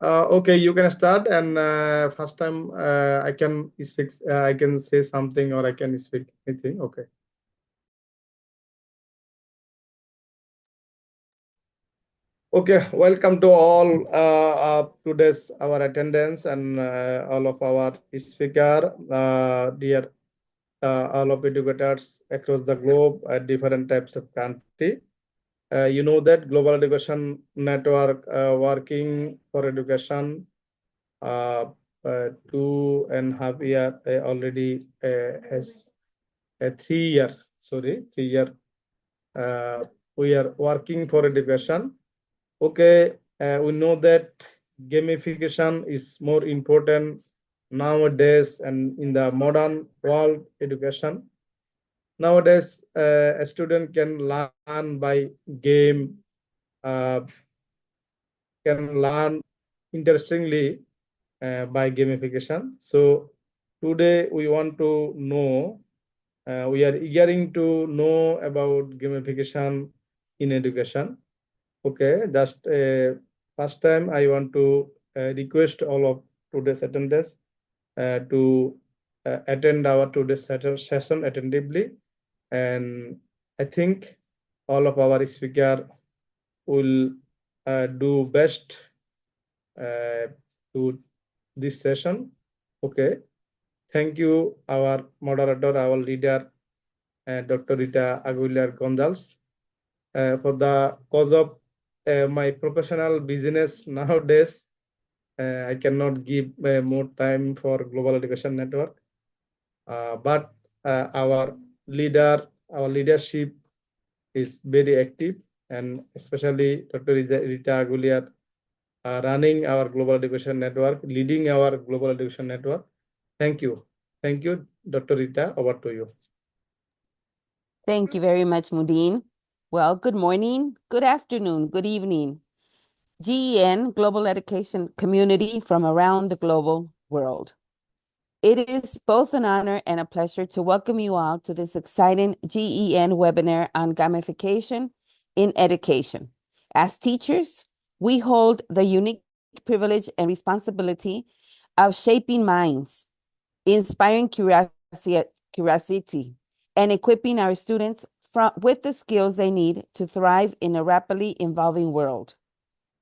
Okay, you can start. And first time I can speak. I can say something, or I can speak anything. Okay. Okay. Welcome to all today's our attendance and all of our speaker, dear all of educators across the globe at different types of country. You know that Global Education Network working for education uh, 2.5 year already has a 3 year, sorry, 3 year. Uh, we are working for education. Okay, we know that gamification is more important nowadays and in the modern world education. Nowadays, a student can learn by game, uh, can learn interestingly by gamification. So today we want to know, we are eagering to know about gamification in education. Okay, just first time I want to request all of today's attendance to attend our today's session attentively. And I think all of our speaker will do best uh, to this session. Okay, thank you, our moderator, our leader, Dr. Rita Aguilar Gonzalez, for the cause of my professional business nowadays. I cannot give more time for Global Education Network, but our our leadership is very active, and especially Dr. Rita Aguilar running our Global Education Network, leading our Global Education Network. Thank you. Thank you, Dr. Rita. Over to you. Thank you very much, Mudin. Well, good morning, good afternoon, good evening. GEN, Global Education Community from around the global world. It is both an honor and a pleasure to welcome you all to this exciting GEN webinar on gamification in education. As teachers, we hold the unique privilege and responsibility of shaping minds, inspiring curiosity, and equipping our students with the skills they need to thrive in a rapidly evolving world.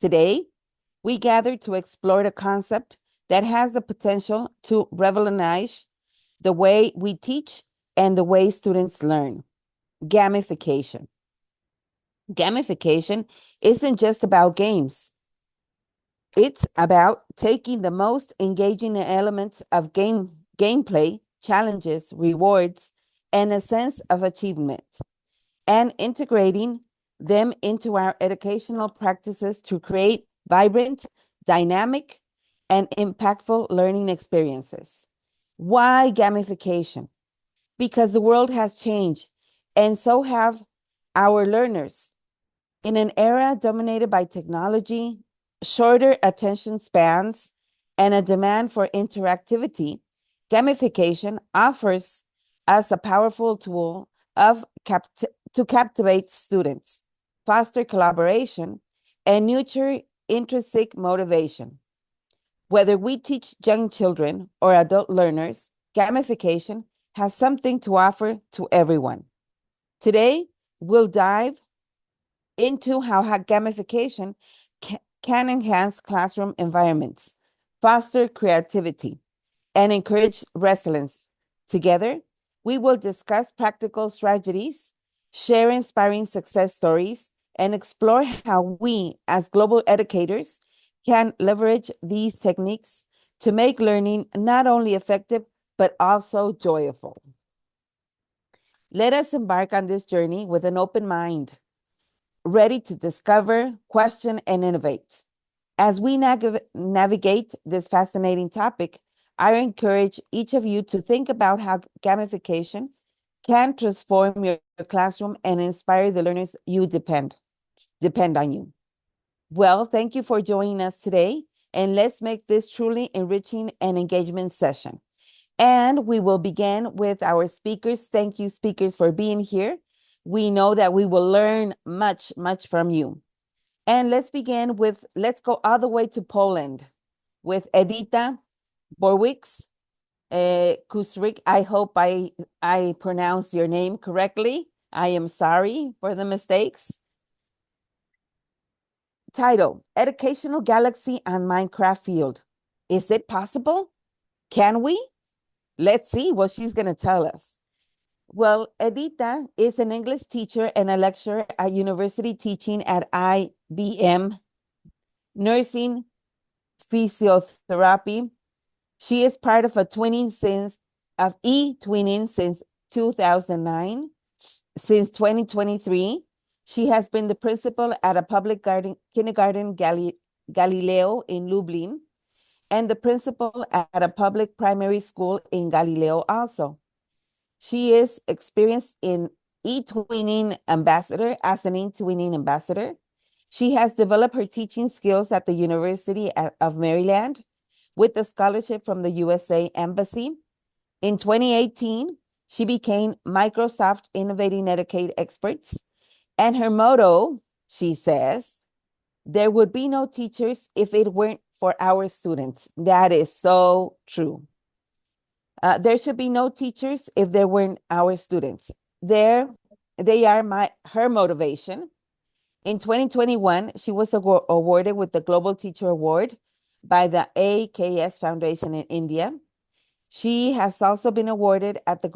Today, we gather to explore the concept that has the potential to revolutionize the way we teach and the way students learn: gamification. Gamification isn't just about games. It's about taking the most engaging elements of gameplay, challenges, rewards, and a sense of achievement, and integrating them into our educational practices to create vibrant, dynamic, and impactful learning experiences. Why gamification? Because the world has changed, and so have our learners. In an era dominated by technology, shorter attention spans, and a demand for interactivity, gamification offers us a powerful tool to captivate students, foster collaboration, and nurture intrinsic motivation. Whether we teach young children or adult learners, gamification has something to offer to everyone. Today, we'll dive into how gamification can enhance classroom environments, foster creativity, and encourage resilience. Together, we will discuss practical strategies, share inspiring success stories, and explore how we, as global educators, can leverage these techniques to make learning not only effective, but also joyful. Let us embark on this journey with an open mind, ready to discover, question, and innovate. As we navigate this fascinating topic, I encourage each of you to think about how gamification can transform your classroom and inspire the learners you depend on you. Well, thank you for joining us today, and let's make this truly enriching and engagement session. And we will begin with our speakers. Thank you, speakers, for being here. We know that we will learn much, much from you. And let's begin with, let's go all the way to Poland with Edita Borwicz Kusrik. I hope I pronounced your name correctly. I am sorry for the mistakes. Title, Educational Galaxy on Minecraft Field. Is it possible? Can we? Let's see what she's going to tell us. Well, Edita is an English teacher and a lecturer at university teaching at IBM, nursing, physiotherapy. She is part of e-twinning since 2009. Since 2023, she has been the principal at a public kindergarten Galileo in Lublin, and the principal at a public primary school in Galileo also. She is experienced in e-twinning ambassador as an e-twinning ambassador. She has developed her teaching skills at the University of Maryland with a scholarship from the USA Embassy. In 2018, she became Microsoft Innovating Educate Experts. And her motto, she says, there would be no teachers if it weren't for our students. That is so true. There should be no teachers if there weren't our students. They are her motivation. In 2021, she was awarded with the Global Teacher Award by the AKS Foundation in India. She has also been awarded at the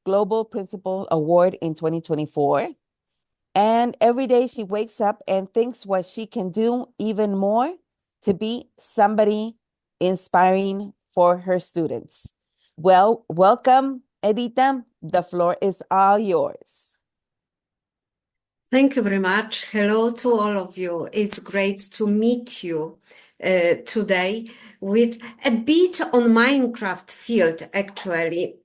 Global Principal Award in 2024. And every day she wakes up and thinks what she can do even more to be somebody inspiring for her students. Well, welcome, Edita. The floor is all yours. Thank you very much. Hello to all of you. It's great to meet you today with a bit on Minecraft field, actually.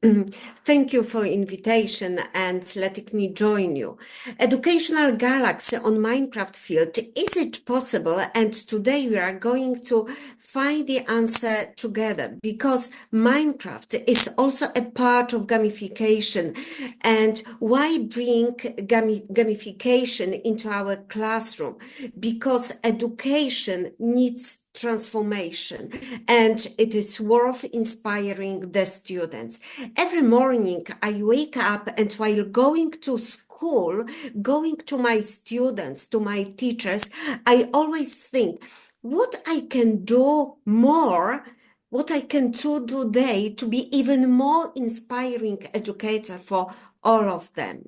Thank you for invitation and letting me join you. Educational Galaxy on Minecraft field, is it possible? And today we are going to find the answer together, because Minecraft is also a part of gamification. And why bring gamification into our classroom? Because education needs transformation, and it is worth inspiring the students. Every morning I wake up, and while going to school, going to my students, to my teachers, I always think what I can do more, what I can do today to be even more inspiring educator for all of them.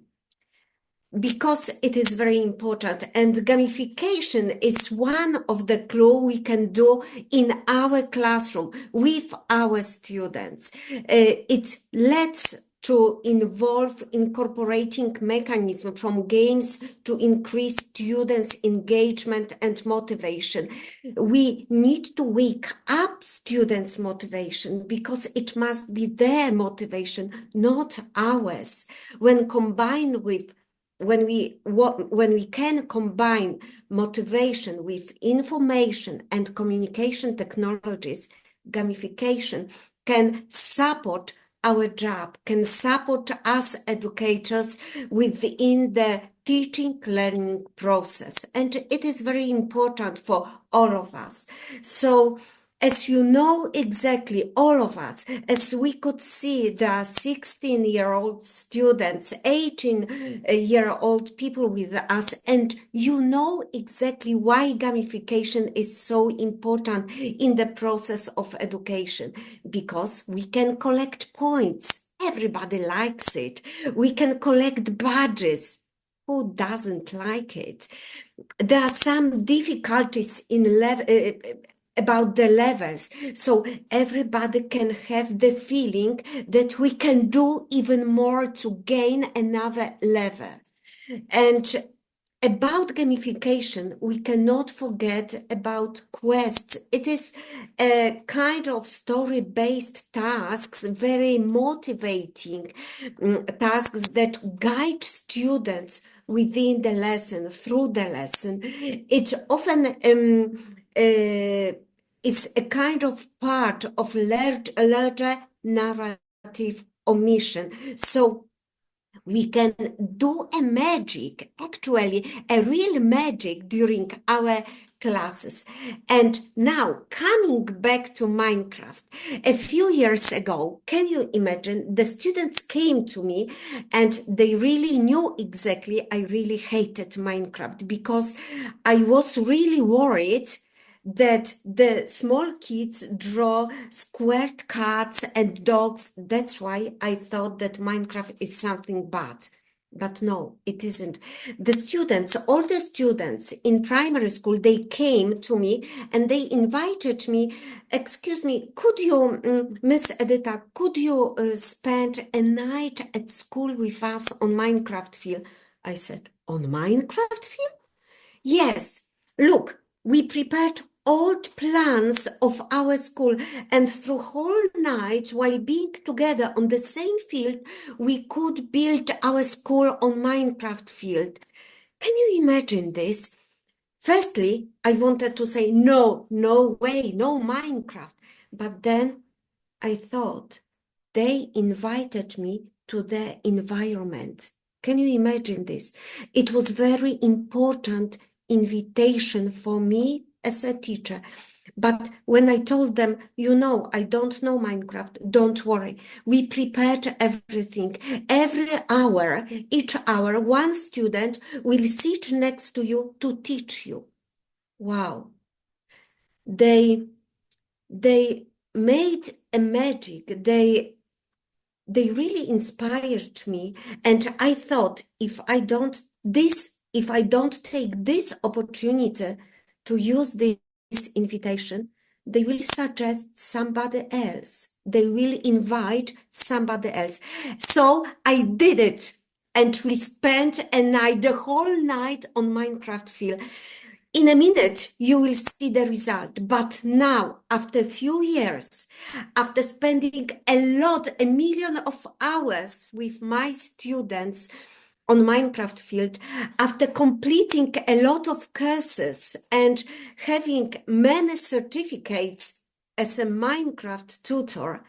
Because it is very important, and gamification is one of the clues we can do in our classroom with our students. It lets to involve incorporating mechanism from games to increase students' engagement and motivation. We need to wake up students' motivation, because it must be their motivation, not ours. When combined with when we can combine motivation with information and communication technologies, gamification can support our job, can support us educators within the teaching learning process. And it is very important for all of us. So, as you know exactly, all of us, as we could see the 16-year-old students, 18-year-old people with us, and you know exactly why gamification is so important in the process of education, because we can collect points. Everybody likes it. We can collect badges. Who doesn't like it? There are some difficulties in about the levels, so everybody can have the feeling that we can do even more to gain another level. And about gamification, we cannot forget about quests. It is a kind of story-based tasks, very motivating tasks that guide students within the lesson, through the lesson. It often is a kind of part of a larger narrative or mission. So We can do a magic, actually, a real magic during our classes. And now, coming back to Minecraft, a few years ago, can you imagine, the students came to me and they really knew exactly I really hated Minecraft because I was really worried that the small kids draw squared cats and dogs. That's why I thought that Minecraft is something bad. But no, it isn't. The students, all the students in primary school, they came to me and they invited me, excuse me, could you, Miss Edita, could you spend a night at school with us on Minecraft field? I said, on Minecraft field? Yes, look, we prepared old plans of our school, and through whole night while being together on the same field, we could build our school on Minecraft field. Can you imagine this? Firstly, I wanted to say, no, no way, no Minecraft. But then I thought they invited me to their environment. Can you imagine this? It was very important invitation for me as a teacher. But when I told them, you know, I don't know Minecraft, don't worry. We prepared everything. Every hour, each hour, one student will sit next to you to teach you. Wow. They made a magic. They really inspired me, and I thought if I don't take this opportunity to use this invitation, they will suggest somebody else. They will invite somebody else. So I did it, and we spent a night, the whole night on Minecraft field. In a minute, you will see the result. But now, after a few years, after spending a million of hours with my students on Minecraft field, after completing a lot of courses and having many certificates as a Minecraft tutor,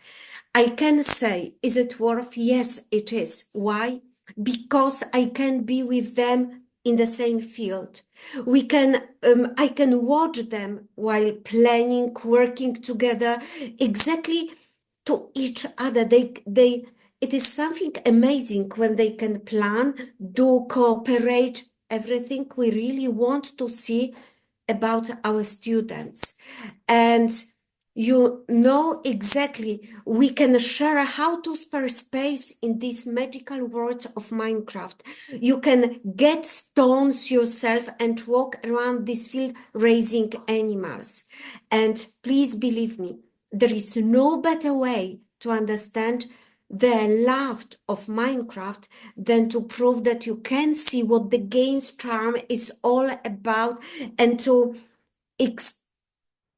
I can say, is it worth? Yes, it is. Why? Because I can be with them in the same field. I can watch them while planning, working together exactly to each other. It is something amazing when they can plan, do, cooperate, everything we really want to see about our students. And you know exactly, we can share how to spare space in this magical world of Minecraft. You can get stones yourself and walk around this field raising animals. And please believe me, there is no better way to understand the love of Minecraft than to prove that you can see what the game's charm is all about and to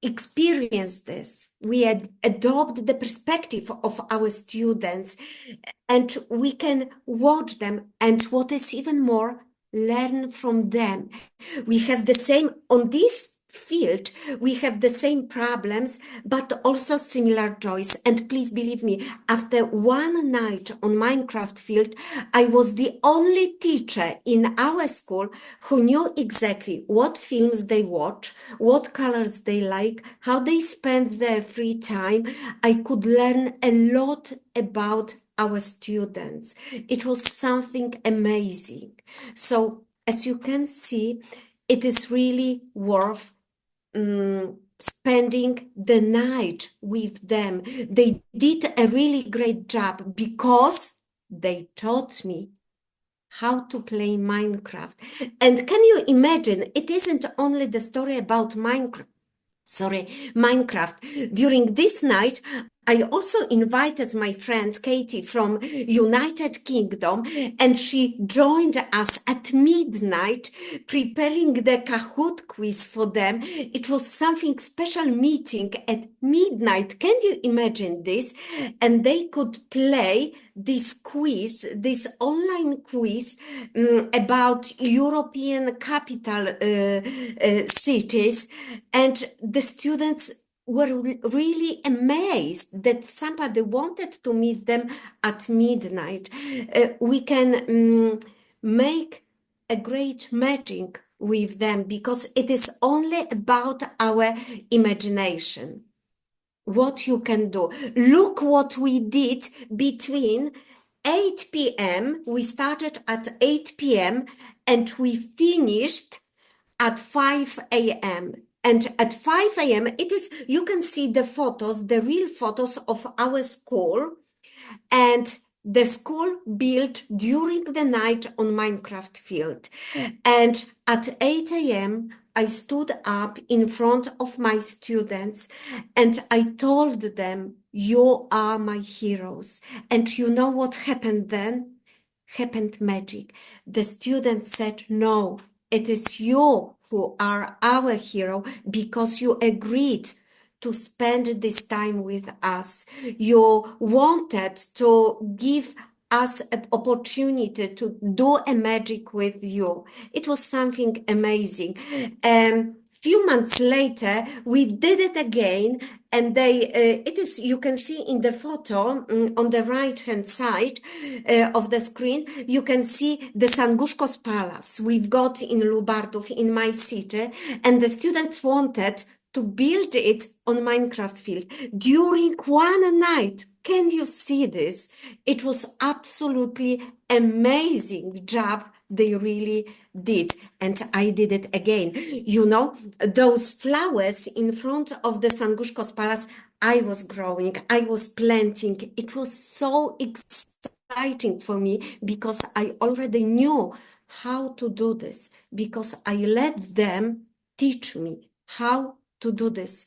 experience this. We adopt the perspective of our students and we can watch them, and what is even more, learn from them. We have the same, on this field, we have the same problems, but also similar joys. And please believe me, after one night on Minecraft field, I was the only teacher in our school who knew exactly what films they watch, what colors they like, how they spend their free time. I could learn a lot about our students. It was something amazing. So as you can see, it is really worth spending the night with them. They did a really great job because they taught me how to play Minecraft. And can you imagine, it isn't only the story about Minecraft. During this night, I also invited my friend Katie from United Kingdom, and she joined us at midnight preparing the Kahoot quiz for them. It was something special meeting at midnight. Can you imagine this? And they could play this quiz, this online quiz about European capital cities, and the students were really amazed that somebody wanted to meet them at midnight. We can make a great magic with them because it is only about our imagination. What you can do. Look what we did between 8 p.m. We started at 8 p.m. and we finished at 5 a.m. And at 5 a.m. you can see the photos, the real photos of our school, and the school built during the night on Minecraft field. And at 8 a.m., I stood up in front of my students and I told them, you are my heroes. And you know what happened then? Happened magic. The students said, no, it is you who are our hero because you agreed to spend this time with us. You wanted to give us an opportunity to do a magic with you. It was something amazing. Few months later, we did it again, and you can see in the photo on the right hand side of the screen, you can see the Sanguszko's Palace we've got in Lubardów, in my city, and the students wanted to build it on Minecraft field during one night. Can you see this? It was absolutely amazing job they really did. And I did it again. You know, those flowers in front of the Sanguszko's Palace, I was growing, I was planting. It was so exciting for me because I already knew how to do this, because I let them teach me how to do this.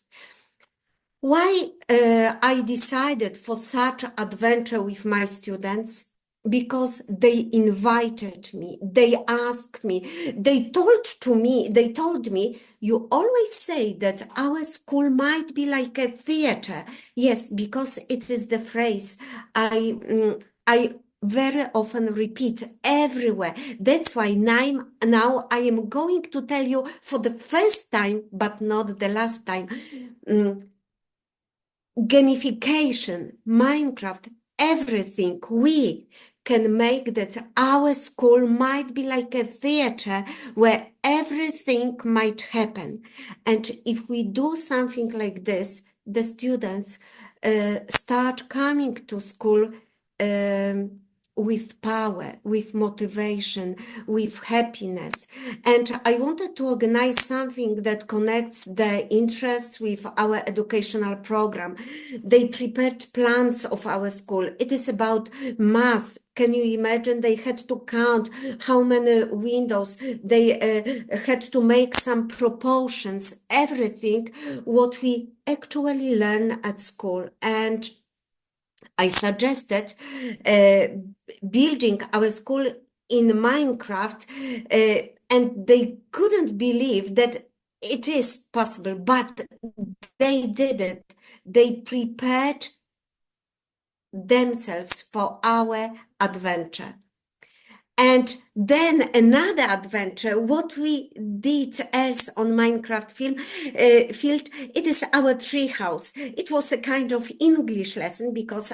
Why I decided for such adventure with my students? Because they invited me, they asked me, they told me, you always say that our school might be like a theater. Yes, because it is the phrase I very often repeat everywhere. That's why now I am going to tell you for the first time, but not the last time. Gamification, Minecraft, everything we can make that our school might be like a theater where everything might happen. And if we do something like this, the students start coming to school with power, with motivation, with happiness. And I wanted to organize something that connects the interests with our educational program. They prepared plans of our school. It is about math. Can you imagine? They had to count how many windows. They had to make some proportions, everything what we actually learn at school. And I suggested building our school in Minecraft, and they couldn't believe that it is possible, but they did it. They prepared themselves for our adventure. And then another adventure, what we did as on Minecraft field, it is our tree house. It was a kind of English lesson because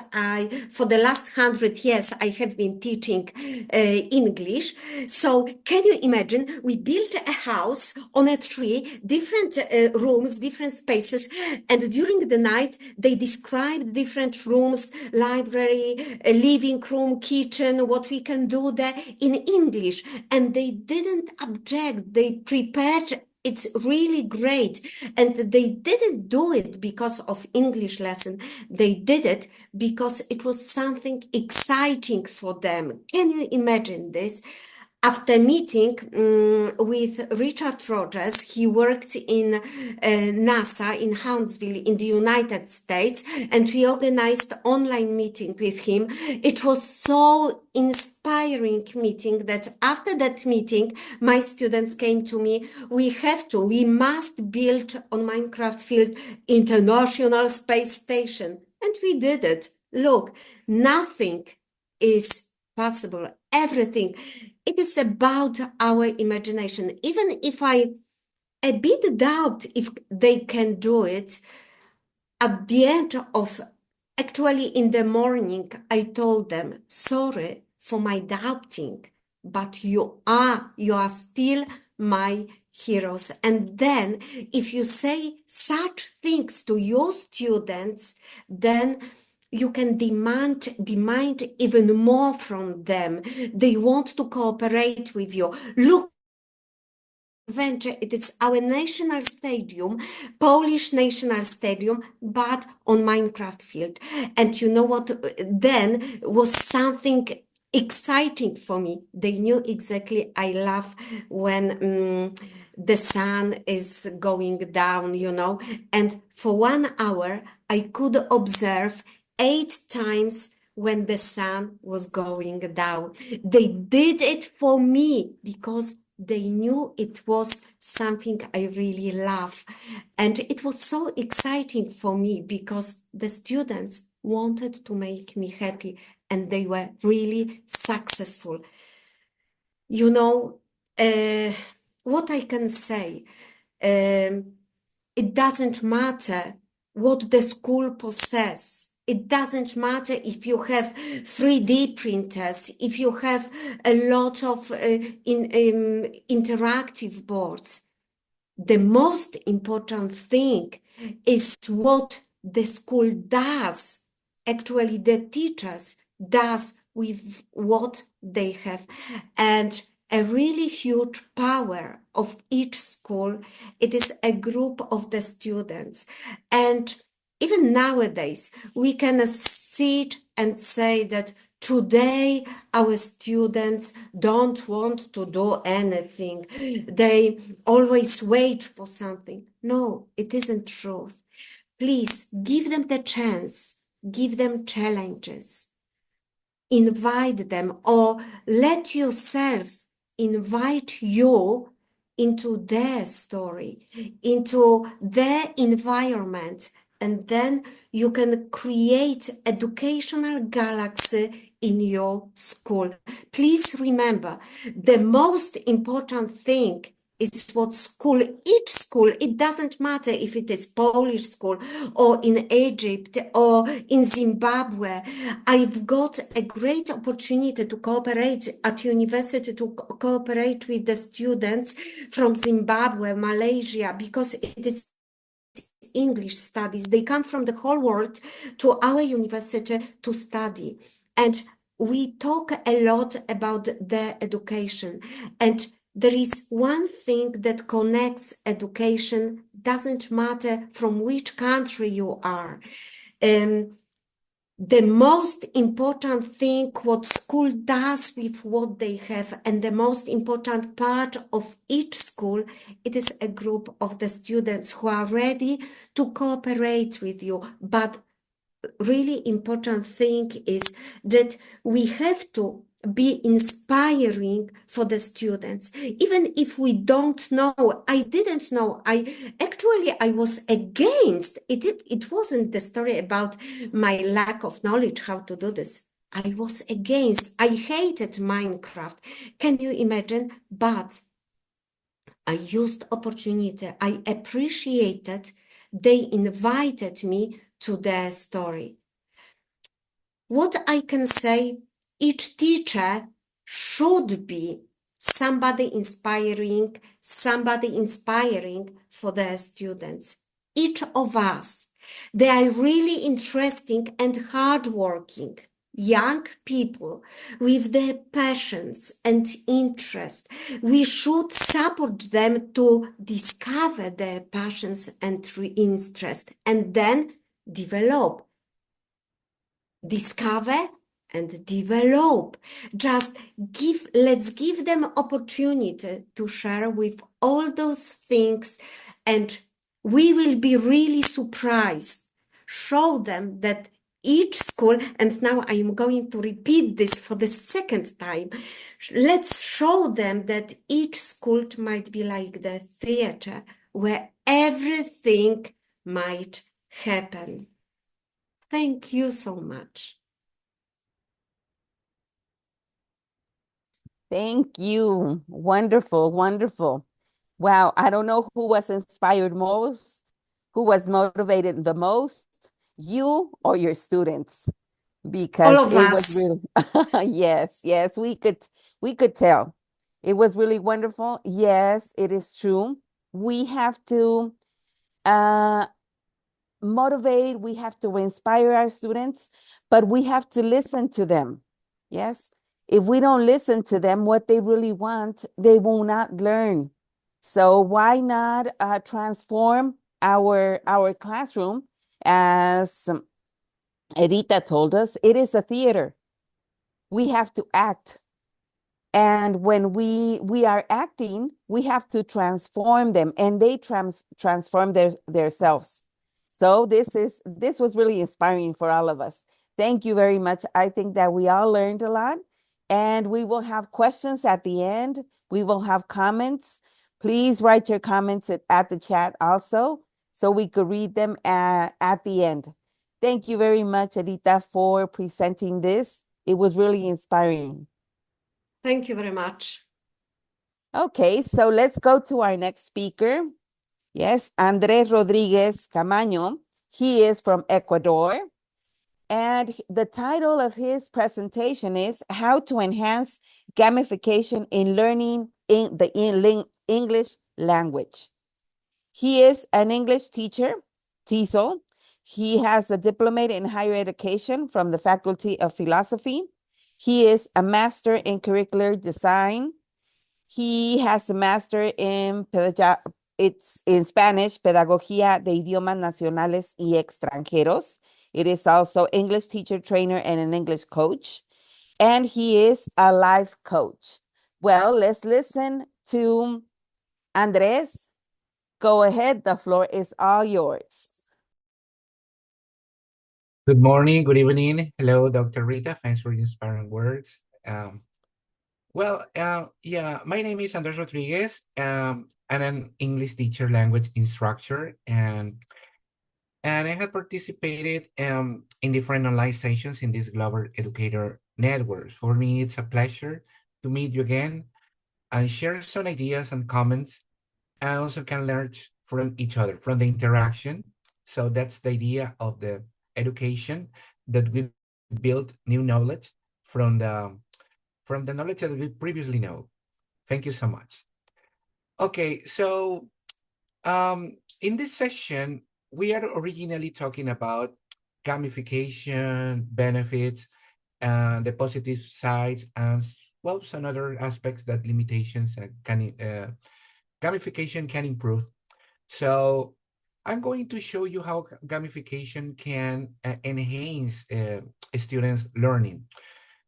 for the last 100 years, I have been teaching English. So can you imagine, we built a house on a tree, different rooms, different spaces. And during the night, they described different rooms, library, living room, kitchen, what we can do there in English, and they didn't object. They prepared. It's really great. And they didn't do it because of English lesson. They did it because it was something exciting for them. Can you imagine this? After meeting with Richard Rogers, he worked in NASA in Huntsville in the United States, and we organized online meeting with him. It was so inspiring meeting that after that meeting, my students came to me, we must build on Minecraft field International Space Station. And we did it. Look, nothing is possible. Everything. It is about our imagination. Even if I a bit doubt if they can do it, at the end of, actually in the morning, I told them, sorry for my doubting, but you are still my heroes. And then if you say such things to your students, then you can demand even more from them. They want to cooperate with you. Look, adventure, it is our national stadium, Polish national stadium, but on Minecraft field. And you know what then was something exciting for me. They knew exactly I love when the sun is going down, and for 1 hour I could observe 8 times when the sun was going down. They did it for me because they knew it was something I really love. And it was so exciting for me because the students wanted to make me happy and they were really successful. What I can say, it doesn't matter what the school possesses. It doesn't matter if you have 3D printers, if you have a lot of interactive boards. The most important thing is what the school does. Actually, the teachers does with what they have. And a really huge power of each school, it is a group of the students. And even nowadays, we can sit and say that today our students don't want to do anything. They always wait for something. No, it isn't truth. Please give them the chance, give them challenges, invite them, or let yourself invite you into their story, into their environment, and then you can create educational galaxy in your school. Please remember, the most important thing is what school, each school, it doesn't matter if it is Polish school or in Egypt or in Zimbabwe. I've got a great opportunity to cooperate at university, to cooperate with the students from Zimbabwe, Malaysia, because it is English studies. They come from the whole world to our university to study. And we talk a lot about their education. And there is one thing that connects education, doesn't matter from which country you are. The most important thing what school does with what they have, and the most important part of each school, it is a group of the students who are ready to cooperate with you. But really important thing is that we have to be inspiring for the students. Even if we don't know, I didn't know, I was against it. It wasn't the story about my lack of knowledge how to do this. I was against, I hated Minecraft. Can you imagine? But I used opportunity. I appreciated they invited me to their story. What I can say, each teacher should be somebody inspiring for their students. Each of us, they are really interesting and hardworking young people with their passions and interest. We should support them to discover their passions and interest and then develop. Discover and develop. Let's give them opportunity to share with all those things, and we will be really surprised. Show them that each school, and now I'm going to repeat this for the second time. Let's show them that each school might be like the theater where everything might happen. Thank you so much. Thank you. Wonderful, wonderful. Wow, I don't know who was inspired most, who was motivated the most, you or your students? All Because of it was us. really, yes, we could tell. It was really wonderful. Yes, it is true. We have to uh, motivate, we have to inspire our students, but we have to listen to them. Yes. If we don't listen to them, what they really want, they will not learn. So why not transform our classroom? As Edita told us, it is a theater. We have to act. And when we are acting, we have to transform them, and they transform their selves. So this was really inspiring for all of us. Thank you very much. I think that we all learned a lot, and we will have questions at the end. We will have comments. Please write your comments at the chat also, so we could read them at the end. Thank you very much, Edita, for presenting this. It was really inspiring. Thank you very much. Okay, so let's go to our next speaker. Yes, Andres Rodriguez Camaño. He is from Ecuador. And the title of his presentation is How to Enhance Gamification in Learning in the English Language. He is an English teacher, TESOL. He has a diploma in higher education from the Faculty of Philosophy. He is a master in curricular design. He has a master in it's in Spanish, Pedagogía de Idiomas Nacionales y Extranjeros. It is also English teacher trainer and an English coach. And he is a life coach. Well, let's listen to Andres. Go ahead, the floor is all yours. Good morning, good evening. Hello, Dr. Rita. Thanks for the inspiring words. Yeah, my name is Andres Rodriguez. I'm an English teacher, language instructor, and I have participated in different online sessions in this global educator network. For me, it's a pleasure to meet you again and share some ideas and comments, and also can learn from each other, from the interaction. So that's the idea of the education, that we build new knowledge from the knowledge that we previously know. Thank you so much. Okay, so in this session, we are originally talking about gamification, benefits, and the positive sides, and well, some other aspects that limitations can gamification can improve. So I'm going to show you how gamification can enhance students' learning.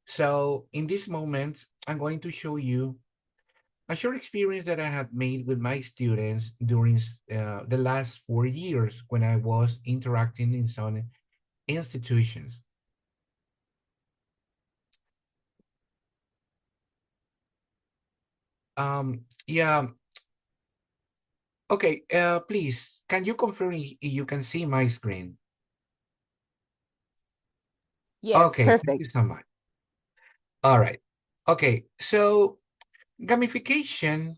So in this moment, I'm going to show you a short experience that I have made with my students during the last 4 years when I was interacting in some institutions. Yeah. Okay, please, can you confirm if you can see my screen? Yes, Okay, thank you perfect. so much. All right. Okay, so gamification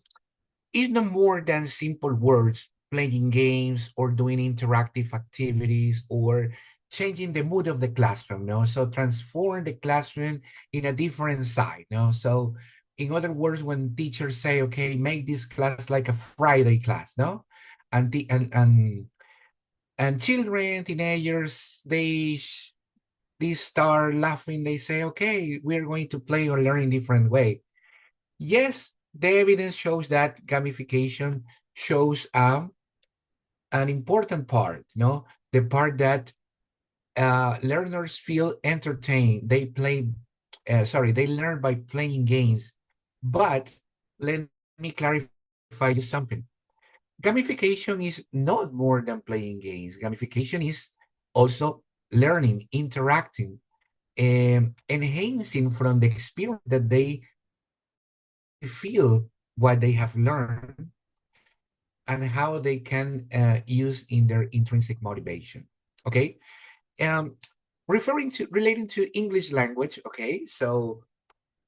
is no more than simple words, playing games or doing interactive activities or changing the mood of the classroom, no? So transform the classroom in a different side, no? So in other words, when teachers say, okay, make this class like a Friday class, no? And children, teenagers, they start laughing. They say, okay, we're going to play or learn in different way. Yes, the evidence shows that gamification shows an important part, no? The part that learners feel entertained. They they learn by playing games. But let me clarify you something. Gamification is not more than playing games. Gamification is also learning, interacting, enhancing from the experience that they feel what they have learned and how they can use in their intrinsic motivation. Okay, um, relating to English language. Okay, so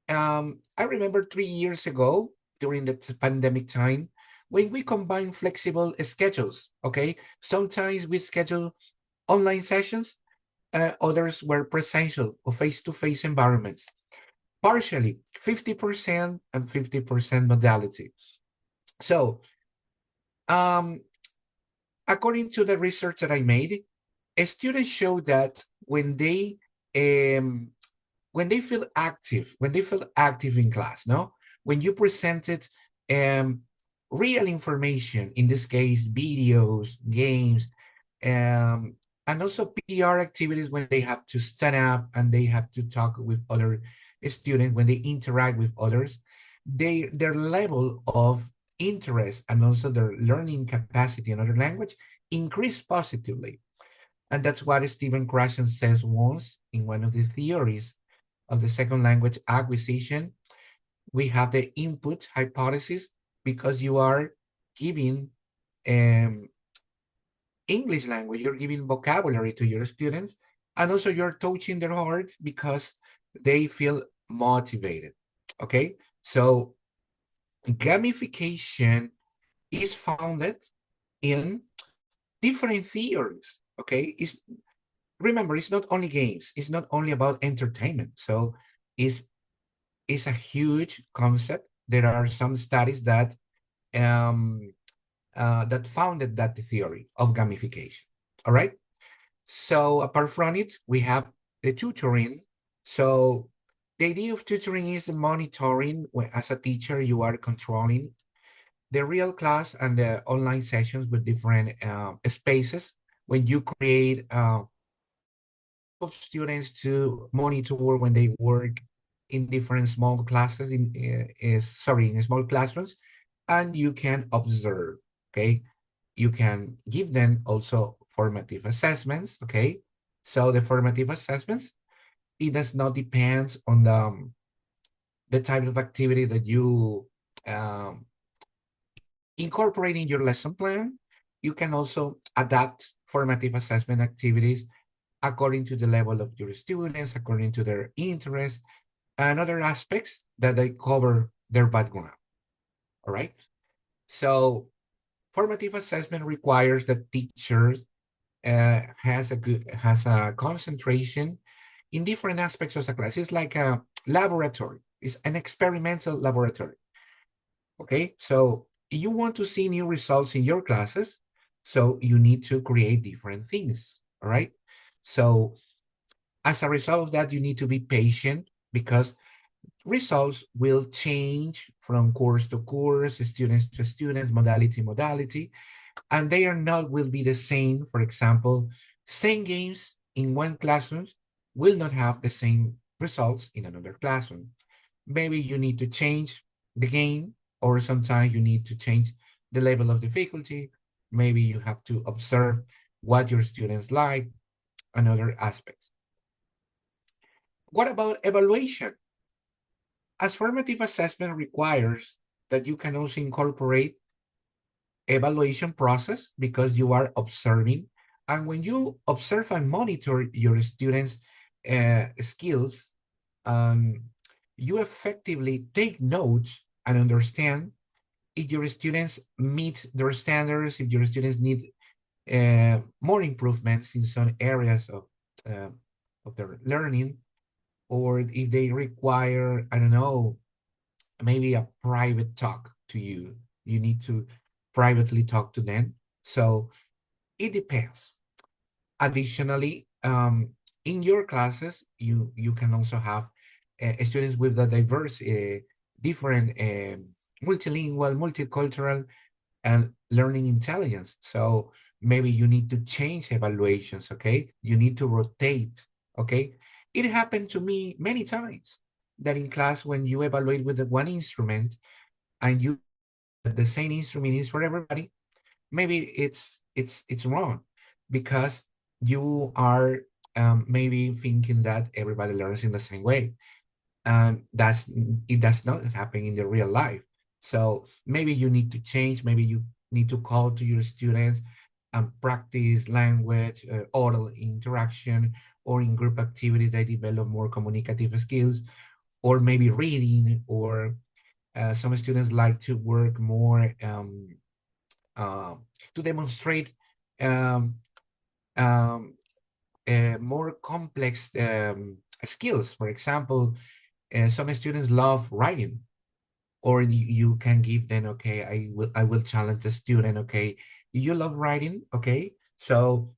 I remember 3 years ago during the pandemic time, when we combine flexible schedules, okay? Sometimes we schedule online sessions, others were presential or face-to-face environments. Partially, 50% and 50% modality. So, according to the research that I made, students show that when they feel active, in class, no, when you presented real information, in this case, videos, games, and also PR activities when they have to stand up and they have to talk with other students, when they interact with others, their level of interest and also their learning capacity in another language increase positively. And that's what Stephen Krashen says once in one of the theories of the second language acquisition. We have the input hypothesis because you are giving English language, you're giving vocabulary to your students, and also you're touching their heart because they feel motivated, okay? So gamification is founded in different theories, okay? Remember, it's not only games, it's not only about entertainment. So it's a huge concept. There are some studies that that founded that theory of gamification. All right. So apart from it, we have the tutoring. So the idea of tutoring is the monitoring. When, as a teacher, you are controlling the real class and the online sessions with different spaces. When you create of students to monitor when they work in different small classes in small classrooms, and you can observe, okay? You can give them also formative assessments, okay? So the formative assessments, it does not depend on the type of activity that you incorporate in your lesson plan. You can also adapt formative assessment activities according to the level of your students, according to their interests, and other aspects that they cover their background, all right? So formative assessment requires that teachers has a concentration in different aspects of the class. It's like a laboratory. It's an experimental laboratory, okay? So you want to see new results in your classes, so you need to create different things, all right? So as a result of that, you need to be patient because results will change from course to course, students to students, modality, modality, and they are not will be the same. For example, same games in one classroom will not have the same results in another classroom. Maybe you need to change the game, or sometimes you need to change the level of difficulty. Maybe you have to observe what your students like and other aspects. What about evaluation? As formative assessment requires that you can also incorporate evaluation process because you are observing. And when you observe and monitor your students' skills, you effectively take notes and understand if your students meet their standards, if your students need more improvements in some areas of their learning, or if they require, I don't know, maybe a private talk to you. You need to privately talk to them. So it depends. Additionally, in your classes, you can also have students with a diverse, different, multilingual, multicultural, and learning intelligence. So maybe you need to change evaluations, okay? You need to rotate, okay? It happened to me many times that in class, when you evaluate with the one instrument and you the same instrument is for everybody, maybe it's wrong because you are maybe thinking that everybody learns in the same way, and it does not happen in the real life. So maybe you need to change. Maybe you need to call to your students and practice language, oral interaction, or in group activities they develop more communicative skills, or maybe reading, or Some students like to work more to demonstrate um, um, more complex skills. For example, some students love writing, or you can give them, okay, I will challenge the student, okay, you love writing, okay, so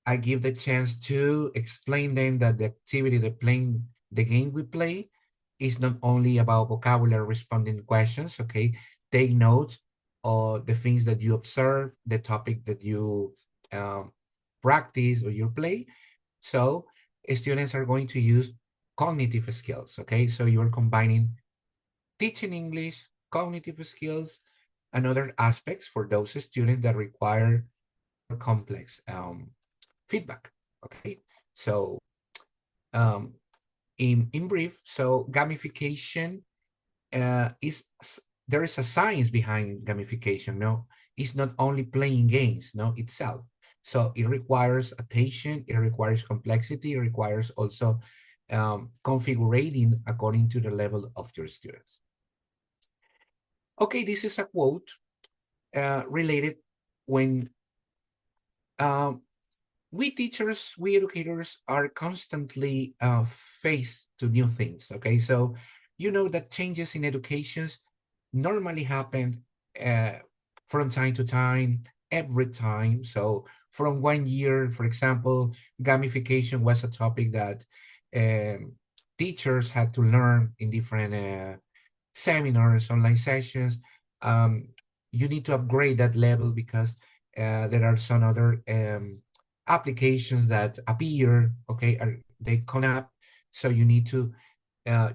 I give the chance to explain them that the activity, the game we play is not only about vocabulary, responding questions, okay? Take notes of the things that you observe, the topic that you um, practice or you play. So students are going to use cognitive skills, okay? So you're combining teaching English, cognitive skills, and other aspects for those students that require complex feedback. Okay, so um, in brief, so gamification there is a science behind gamification. No, it's not only playing games, no, itself. So it requires attention, it requires complexity, it requires also configuring according to the level of your students. Okay, this is a quote related when um, we teachers, we educators are constantly faced to new things. Okay, so you know that changes in educations normally happen uh, from time to time, every time. So from one year, for example, gamification was a topic that um, teachers had to learn in different seminars, online sessions. Um, you need to upgrade that level because there are some other applications that appear, okay, they come up. So you need to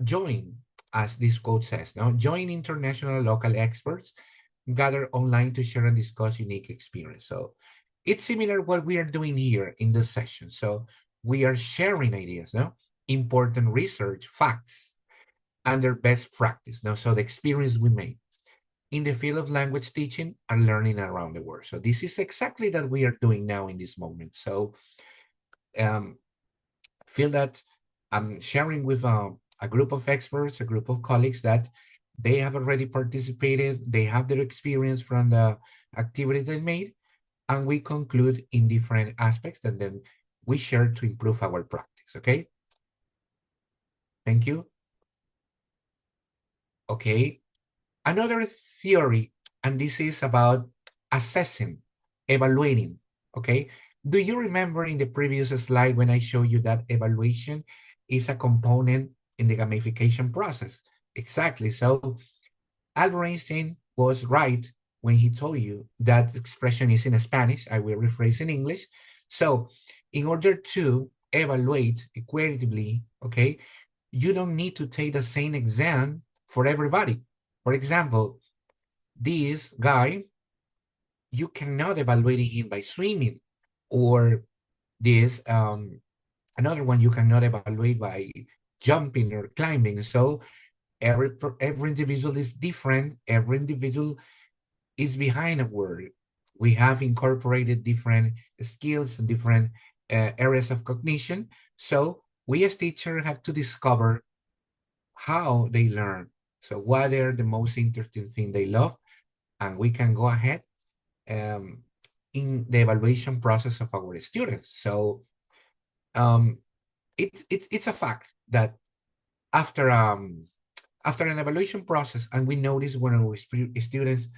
join, as this quote says, now join international local experts, gather online to share and discuss unique experience. So it's similar what we are doing here in this session. So we are sharing ideas, no? Important research, facts, and their best practice. Now, so the experience we made in the field of language teaching and learning around the world. So this is exactly that we are doing now in this moment. So um, feel that I'm sharing with a group of experts, a group of colleagues that they have already participated, they have their experience from the activity they made, and we conclude in different aspects that then we share to improve our practice, okay? Thank you. Okay, another theory, and this is about assessing, evaluating, okay? Do you remember in the previous slide when I showed you that evaluation is a component in the gamification process? Exactly. So Albert Einstein was right when he told you that expression is in Spanish. I will rephrase in English. So in order to evaluate equitatively, okay, you don't need to take the same exam for everybody. For example, this guy, you cannot evaluate him by swimming, or this another one you cannot evaluate by jumping or climbing. So every individual is different. Every individual is behind a word. We have incorporated different skills and different areas of cognition. So we as teachers have to discover how they learn. So what are the most interesting thing they love, and we can go ahead um, in the evaluation process of our students. So um, it's a fact that after after an evaluation process, and we notice when our students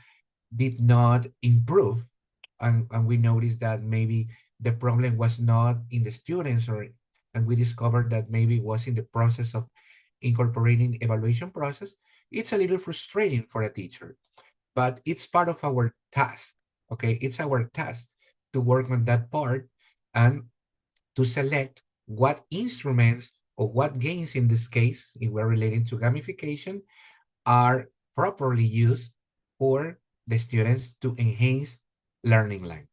did not improve, and we noticed that maybe the problem was not in the students, and we discovered that maybe it was in the process of incorporating evaluation process. It's a little frustrating for a teacher, but it's part of our task. Okay, it's our task to work on that part and to select what instruments or what gains in this case, if we're relating to gamification, are properly used for the students to enhance learning language.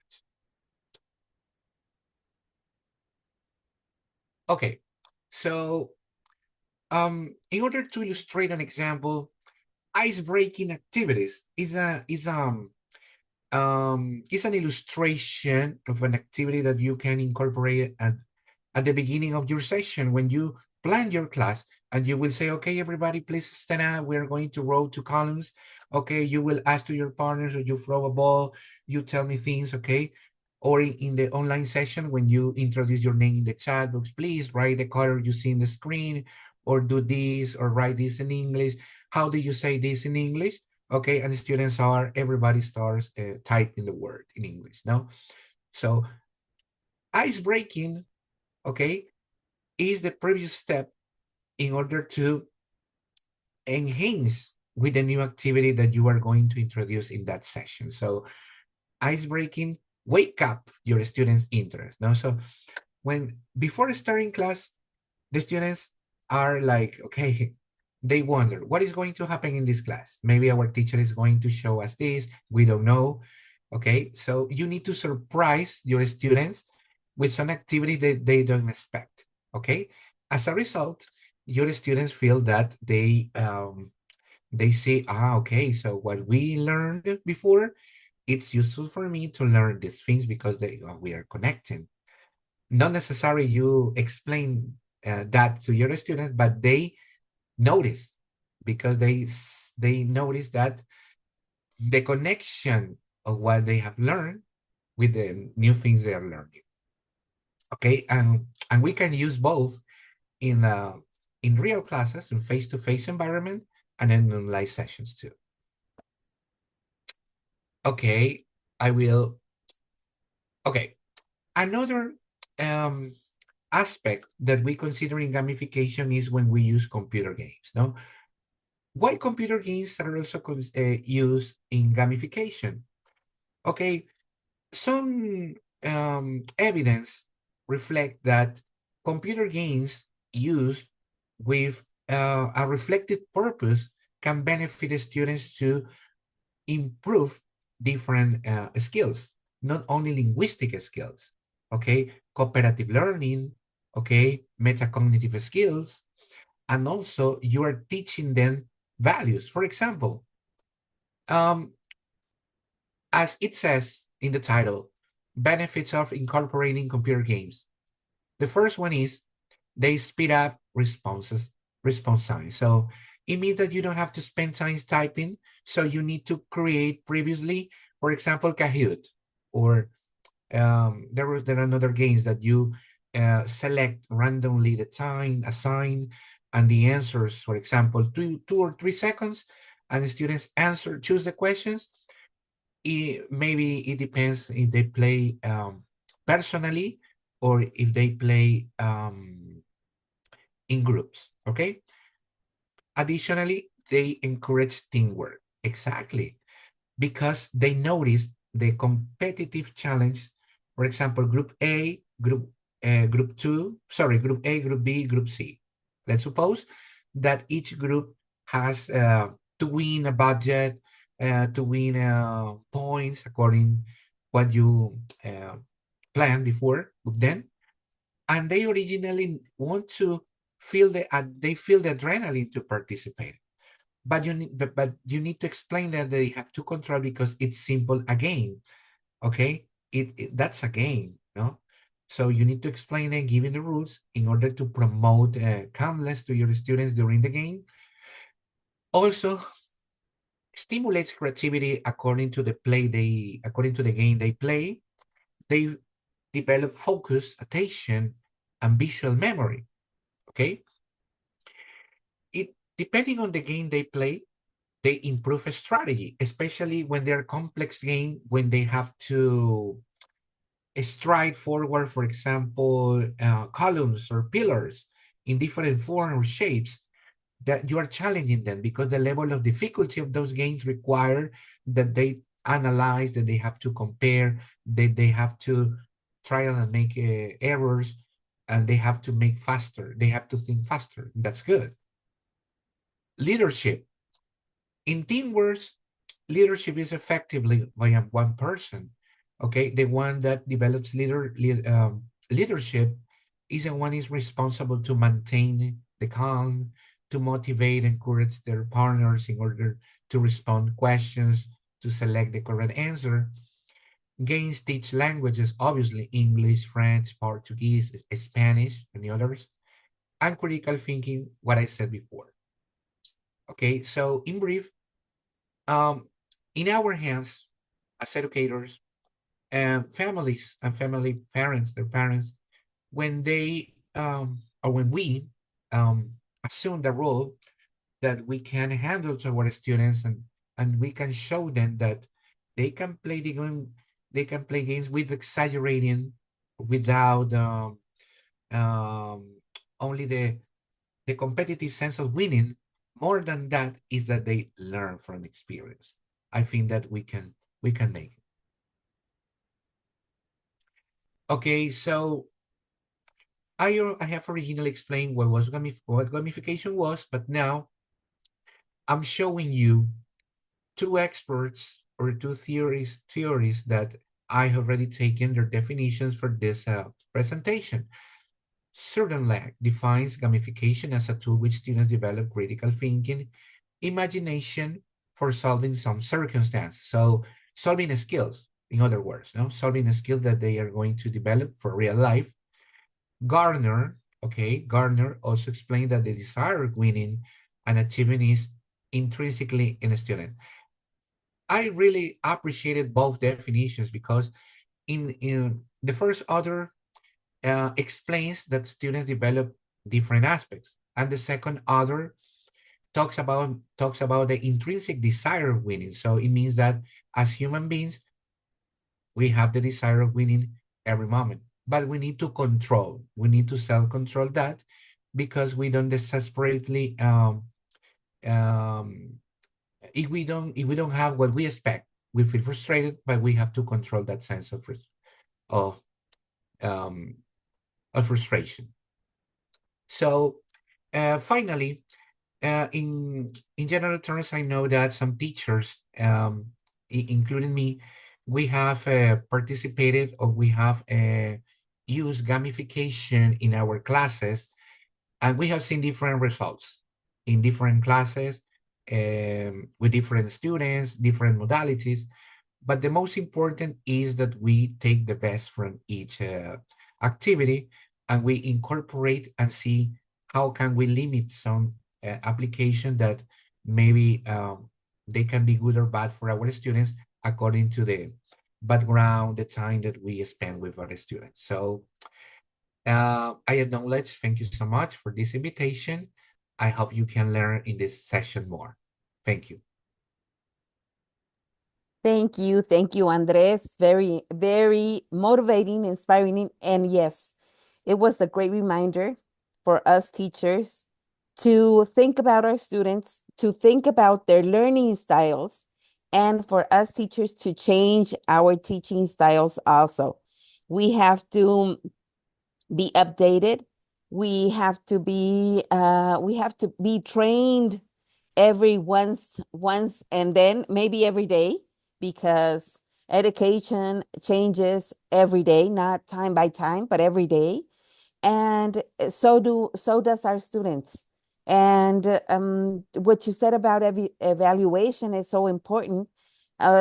Okay, so in order to illustrate an example, ice-breaking activities is an illustration of an activity that you can incorporate at the beginning of your session when you plan your class. And you will say, okay, everybody, please stand up. We're going to row 2 columns. Okay, you will ask to your partners, or you throw a ball, you tell me things, okay? Or in the online session, when you introduce your name in the chat box, please write the color you see in the screen, or do this, or write this in English. How do you say this in English? Okay, and the students everybody starts typing the word in English, no? So ice breaking, okay, is the previous step in order to enhance with the new activity that you are going to introduce in that session. So ice breaking, wake up your students' interest. No, so before starting class, the students are like, okay, they wonder what is going to happen in this class. Maybe our teacher is going to show us this. We don't know. Okay, so you need to surprise your students with some activity that they don't expect. Okay, as a result, your students feel that they say, okay, so what we learned before, it's useful for me to learn these things because we are connecting. Not necessarily you explain that to your students, but they notice, because they notice that the connection of what they have learned with the new things they are learning. Okay, and we can use both in real classes, in face-to-face environment, and in online sessions too. Okay, I will. Okay, another aspect that we consider in gamification is when we use computer games. No, why computer games are also used in gamification? Okay, some evidence reflect that computer games used with a reflective purpose can benefit students to improve different skills, not only linguistic skills, okay, cooperative learning, okay, metacognitive skills, and also you are teaching them values. For example, um, as it says in the title, benefits of incorporating computer games. The first one is they speed up response time. So it means that you don't have to spend time typing. So you need to create previously, for example, Kahoot, or there are other games that you select randomly the time assigned and the answers, for example, 2 or 3 seconds, and the students choose the questions. Maybe it depends if they play personally or if they play in groups, okay? Additionally, they encourage teamwork, exactly, because they notice the competitive challenge. For example, group A, group group A, group B, group C. Let's suppose that each group has to win a budget, to win points according what you planned before with them, and they originally want to they feel the adrenaline to participate. But you need to explain that they have to control because it's simple a game, okay? That's a game, no? So you need to explain and give the rules in order to promote calmness to your students during the game. Also, stimulates creativity according to the game they play. They develop focus, attention, and visual memory. Okay. Depending on the game they play, they improve a strategy, especially when they're complex game, when they have to stride forward, for example, columns or pillars in different forms or shapes, that you are challenging them because the level of difficulty of those games require that they analyze, that they have to compare, that they have to try and make errors, and they have to make faster. They have to think faster. That's good. Leadership. In teamwork, leadership is effectively by one person. Okay, the one that develops leadership is the one is responsible to maintain the calm, to motivate and encourage their partners in order to respond questions, to select the correct answer. Games teach languages, obviously English, French, Portuguese, Spanish, and the others. and critical thinking, what I said before. Okay, so in brief, in our hands as educators and families and family parents, their parents, when they or when we assume the role that we can handle to our students, and we can show them that they can play the game, they can play games with exaggerating, without um, only the competitive sense of winning. More than that is that they learn from experience. I think that we can make it. Okay, so I have originally explained what gamification was, but now I'm showing you two experts or two theories that I have already taken their definitions for this presentation. Certain defines gamification as a tool which students develop critical thinking, imagination for solving some circumstance. So solving skills, in other words, no? Solving a skill that they are going to develop for real life. Gardner also explained that the desire of winning and achieving is intrinsically in a student. I really appreciated both definitions because in the first author explains that students develop different aspects, and the second author talks about the intrinsic desire of winning. So it means that as human beings, we have the desire of winning every moment, but we need to self-control that, because we don't desperately um, if we don't have what we expect, we feel frustrated, but we have to control that sense of um, frustration. So finally, in general terms, I know that some teachers, including me, we have participated, or we have used gamification in our classes, and we have seen different results in different classes, with different students, different modalities. But the most important is that we take the best from each activity, and we incorporate and see how can we limit some application that maybe they can be good or bad for our students according to the background, the time that we spend with our students. So I acknowledge, thank you so much for this invitation. I hope you can learn in this session more. Thank you. Thank you, Andres. Very, very motivating, inspiring, and yes, it was a great reminder for us teachers to think about our students, to think about their learning styles, and for us teachers to change our teaching styles also. We have to be updated. We have to be trained every once and then maybe every day, because education changes every day, not time by time, but every day. And so does our students. And what you said about evaluation is so important.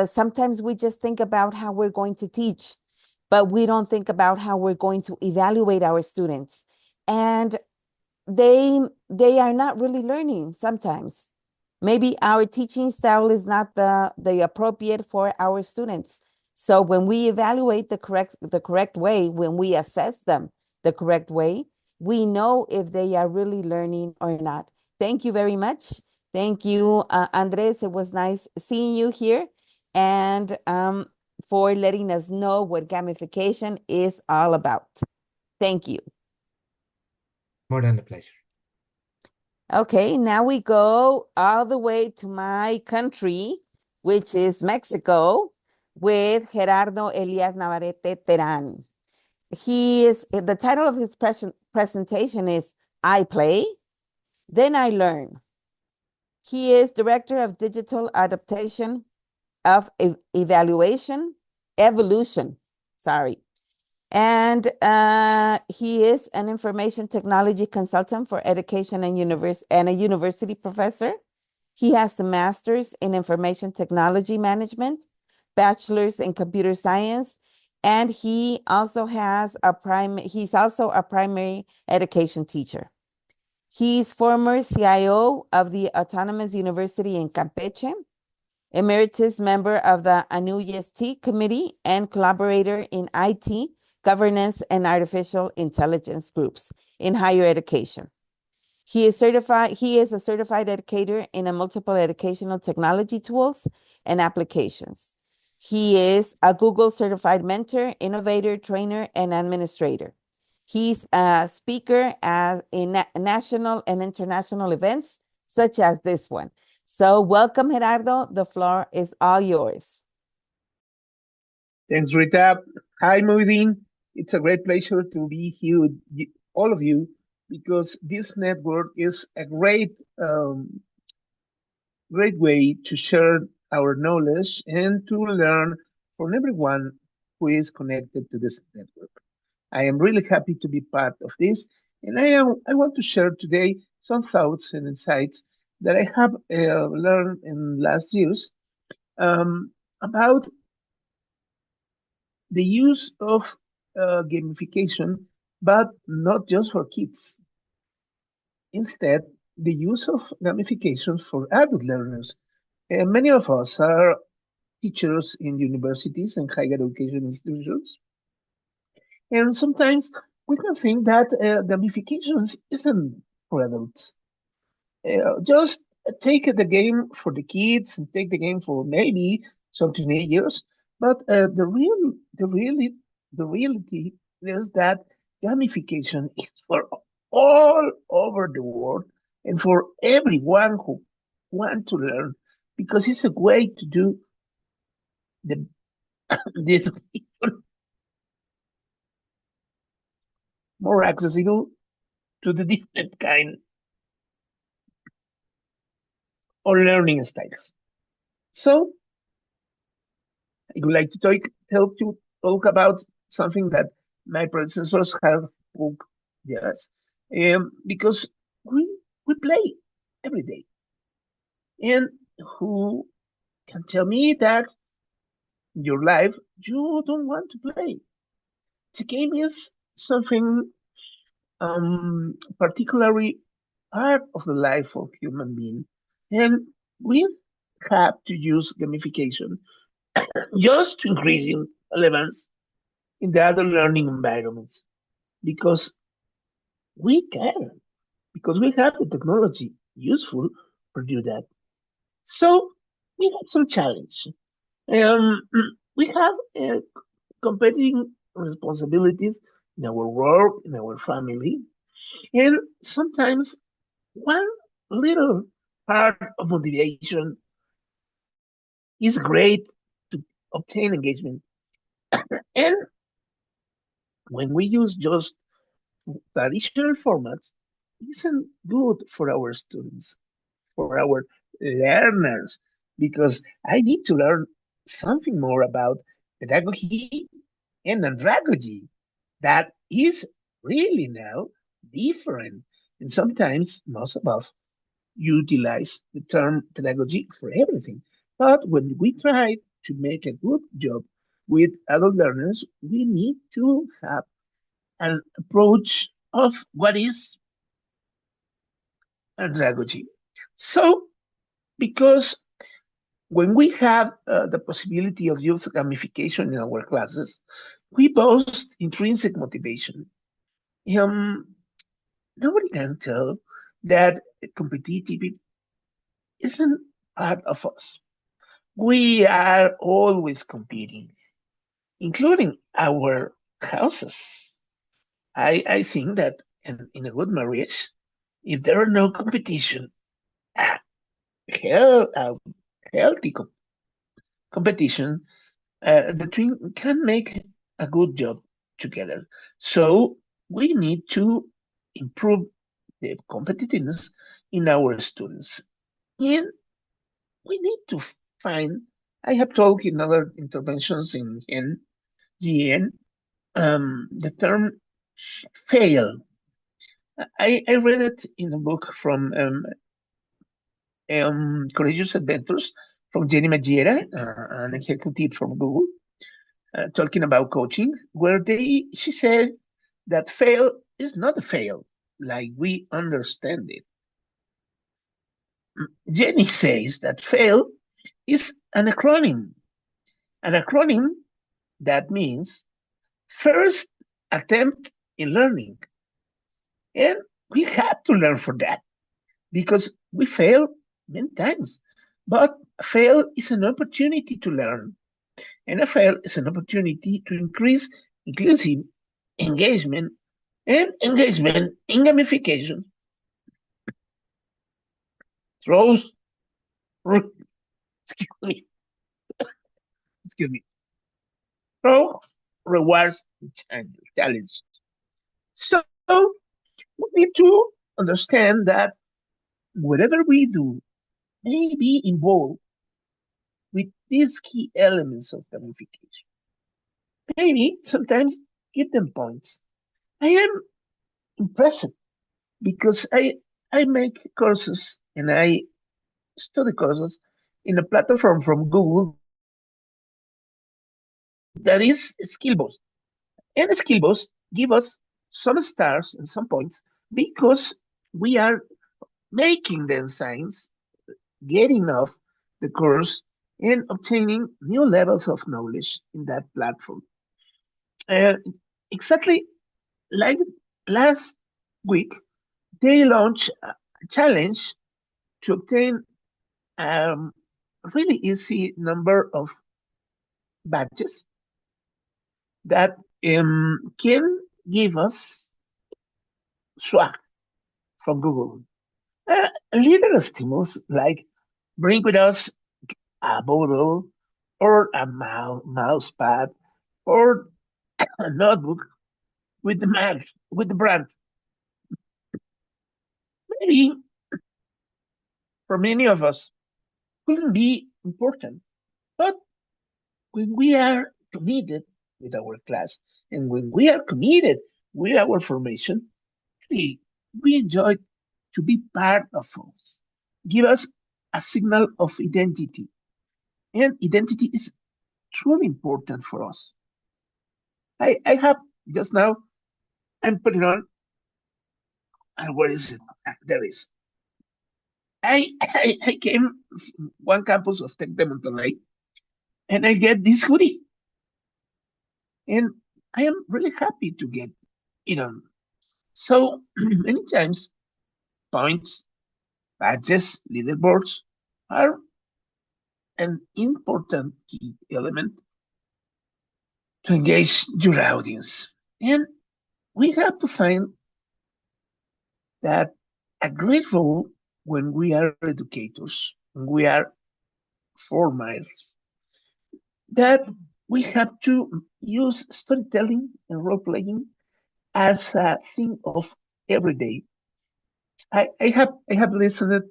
Sometimes we just think about how we're going to teach, but we don't think about how we're going to evaluate our students. And they are not really learning sometimes. Maybe our teaching style is not the appropriate for our students. So when we evaluate the correct way, when we assess them the correct way, we know if they are really learning or not. Thank you very much. Thank you, Andres. It was nice seeing you here, and for letting us know what gamification is all about. Thank you. More than a pleasure. Okay, now we go all the way to my country, which is Mexico, with Gerardo Elias Navarrete Terán. The title of his presentation is I Play, Then I Learn. He is Director of Digital Adaptation of Evolution, sorry. And he is an information technology consultant for education and a university professor. He has a master's in information technology management, bachelor's in computer science, and he's also a primary education teacher. He's former CIO of the Autonomous University in Campeche, emeritus member of the ANUYST committee, and collaborator in IT, governance, and artificial intelligence groups in higher education. He is a certified educator in multiple educational technology tools and applications. He is a Google certified mentor, innovator, trainer, and administrator. He's a speaker in national and international events, such as this one. So welcome, Gerardo. The floor is all yours. Thanks, Rita. Hi, Moedin. It's a great pleasure to be here with all of you, because this network is a great way to share our knowledge and to learn from everyone who is connected to this network. I am really happy to be part of this, and I want to share today some thoughts and insights that I have learned in last years about the use of gamification, but not just for kids. Instead, the use of gamification for adult learners. Many of us are teachers in universities and higher education institutions, and sometimes we can think that gamification isn't for adults. Just take the game for the kids and take the game for maybe some teenagers. But the reality is that gamification is for all over the world and for everyone who want to learn, because it's a way to do the this more accessible to the different kind of learning styles. So I would like to help you talk about something that my predecessors have spoke, yes, because we play every day, and who can tell me that in your life you don't want to play? The game is something particularly part of the life of human being, and we have to use gamification just to increase in relevance in the other learning environments, because we can, because we have the technology useful for do that. So we have some challenge. Um, we have competing responsibilities in our work, in our family, and sometimes one little part of motivation is great to obtain engagement. And when we use just traditional formats, isn't good for our students, for our learners, because I need to learn something more about pedagogy and andragogy that is really now different. And sometimes most of us utilize the term pedagogy for everything. But when we try to make a good job with adult learners, we need to have an approach of what is andragogy. So, because when we have the possibility of use gamification in our classes, we boast intrinsic motivation. Nobody can tell that competitive isn't part of us. We are always competing, including our houses. I think that in a good marriage, if there are no competition, uh, healthy competition, the team can make a good job together. So we need to improve the competitiveness in our students. And we need to find, I have talked in other interventions in GN, the term fail. I read it in a book from Courageous Adventures from Jenny Magiera, an executive from Google, talking about coaching, where she said that fail is not a fail. like we understand it. Jenny says that fail is an acronym. An acronym that means first attempt in learning. And we have to learn from that because we fail many times. But fail is an opportunity to learn. And a fail is an opportunity to increase inclusive engagement and engagement in gamification throws excuse me, excuse me, throws rewards and challenges. So we need to understand that whatever we do may be involved with these key elements of gamification. Maybe sometimes give them points. I am impressed because I make courses and I study courses in a platform from Google that is Skillbox. And Skillbox give us some stars and some points because we are making them science, getting off the course, and obtaining new levels of knowledge in that platform. Uh, exactly like last week, they launched a challenge to obtain a really easy number of badges that can give us swag from Google. A little stimulus like bring with us a bottle or a mouse pad or a notebook with the mag, with the brand. Maybe for many of us couldn't be important, but when we are committed with our class and when we are committed with our formation, we, we enjoy to be part of us. Give us a signal of identity. And identity is truly important for us. I have just now, I'm putting on, and where is it? There is. I came one campus of Tec de Monterrey and I get this hoodie. And I am really happy to get it on. So many times, points, badges, leaderboards are an important key element to engage your audience. And we have to find that a great role when we are educators, when we are formers, that we have to use storytelling and role playing as a thing of every day. I have listened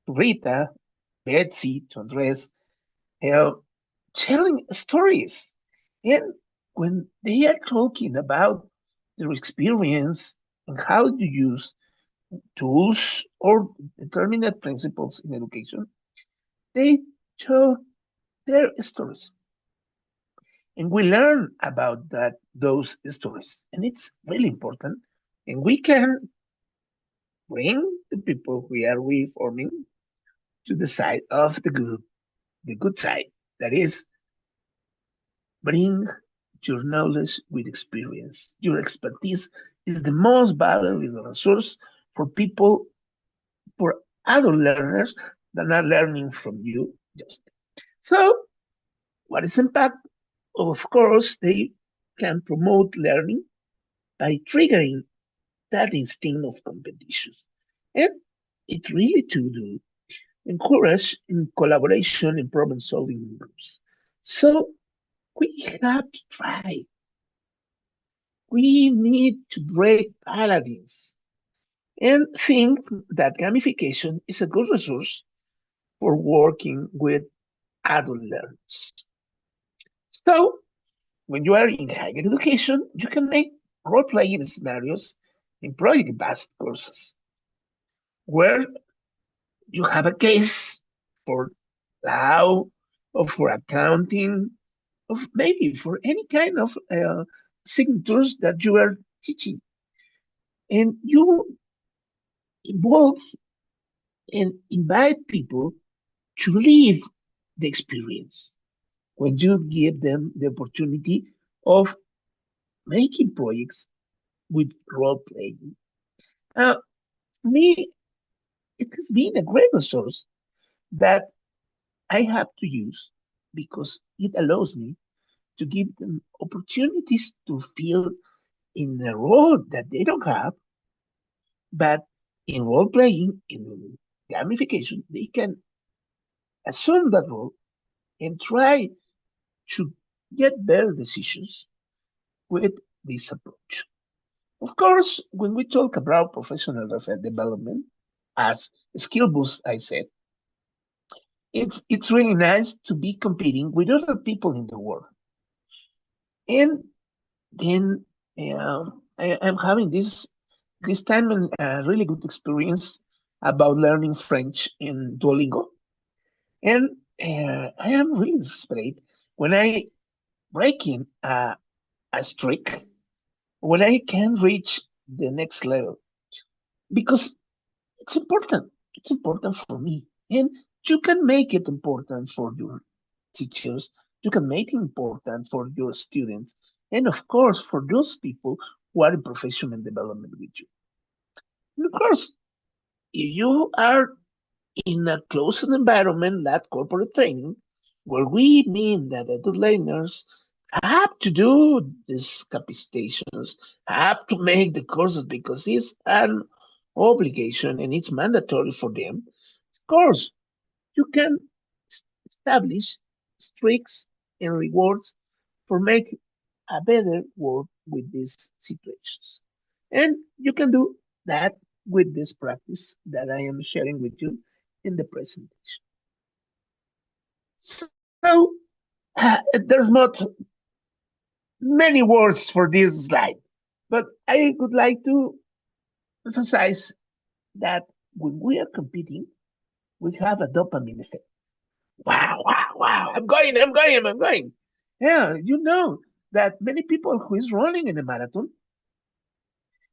to Rita, Betsy, to Andres, uh, telling stories. And when they are talking about their experience and how to use tools or determinate principles in education, they tell their stories. And we learn about those stories. And it's really important. And we can bring the people we are reforming to the side of the good side. That is, bring your knowledge with experience. Your expertise is the most valuable resource for people, for adult learners that are learning from you. Just so, what is impact? Of course, they can promote learning by triggering that instinct of competitions, and it really to do encourage in collaboration and problem solving in groups. So we have to try. We need to break paradigms and think that gamification is a good resource for working with adult learners. So when you are in higher education, you can make role-playing scenarios in project-based courses where you have a case for law or for accounting or maybe for any kind of signatures that you are teaching. And you involve and invite people to live the experience. When you give them the opportunity of making projects with role playing. For me, it has been a great resource that I have to use because it allows me to give them opportunities to feel in a role that they don't have, but in role playing, in gamification, they can assume that role and try to get better decisions with this approach. Of course, when we talk about professional development as skill boost, I said, it's really nice to be competing with other people in the world. And then I'm having this time and a really good experience about learning French in Duolingo. And I am really desperate when I break in a streak, when I can reach the next level, because it's important. It's important for me. And you can make it important for your teachers. You can make it important for your students. And of course, for those people who are in professional development with you. And of course, if you are in a closed environment like corporate training, where we mean that the learners have to do these capacitations, have to make the courses because it's an obligation and it's mandatory for them. Of course, you can establish streaks and rewards for making a better work with these situations. And you can do that with this practice that I am sharing with you in the presentation. So there's not many words for this slide, but I would like to emphasize that when we are competing, we have a dopamine effect. Wow, wow, wow, I'm going. Yeah, you know that many people who is running in a marathon,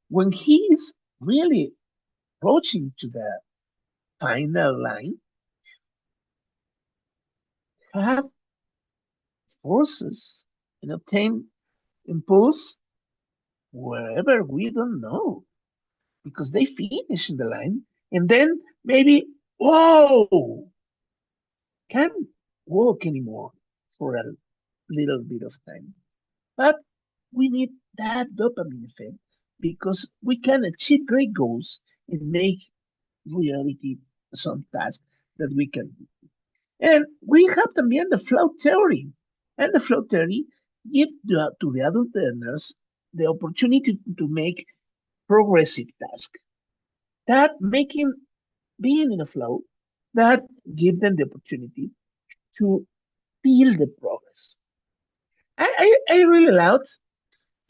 when he is really approaching to the final line, have forces and obtain impulse wherever we don't know because they finish in the line and then maybe, whoa, can't walk anymore for a little bit of time. But we need that dopamine effect because we can achieve great goals and make reality some task that we can do. And we have también the flow theory. And the flow theory gives to the adult learners the opportunity to make progressive tasks. That making being in a flow, that give them the opportunity to feel the progress. I really loved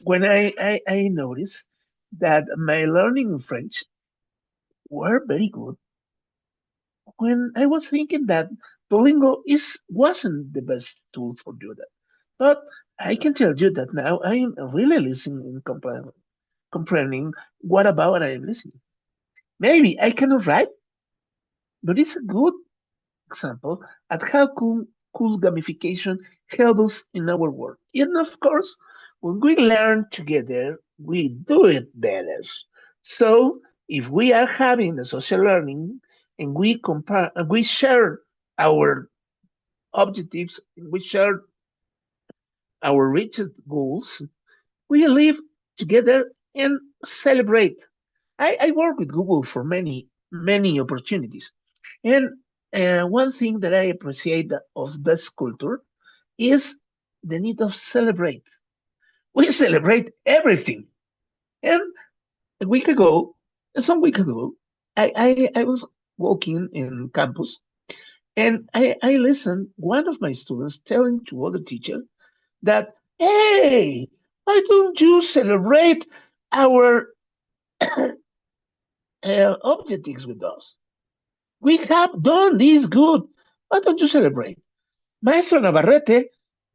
when I noticed that my learning in French were very good when I was thinking that Duolingo wasn't the best tool for do that. But I can tell you that now I am really listening and comprehending what about I am listening. Maybe I cannot write, but it's a good example at how cool gamification helps us in our work. And of course, when we learn together, we do it better. So if we are having a social learning and we share our objectives, and we share our richest goals, we live together and celebrate. I work with Google for many opportunities. And one thing that I appreciate of this culture is the need of celebrate. We celebrate everything. And some week ago, I was walking in campus and I listened one of my students telling to other teacher that, hey, why don't you celebrate our objectives with us? We have done this good. Why don't you celebrate? Maestro Navarrete,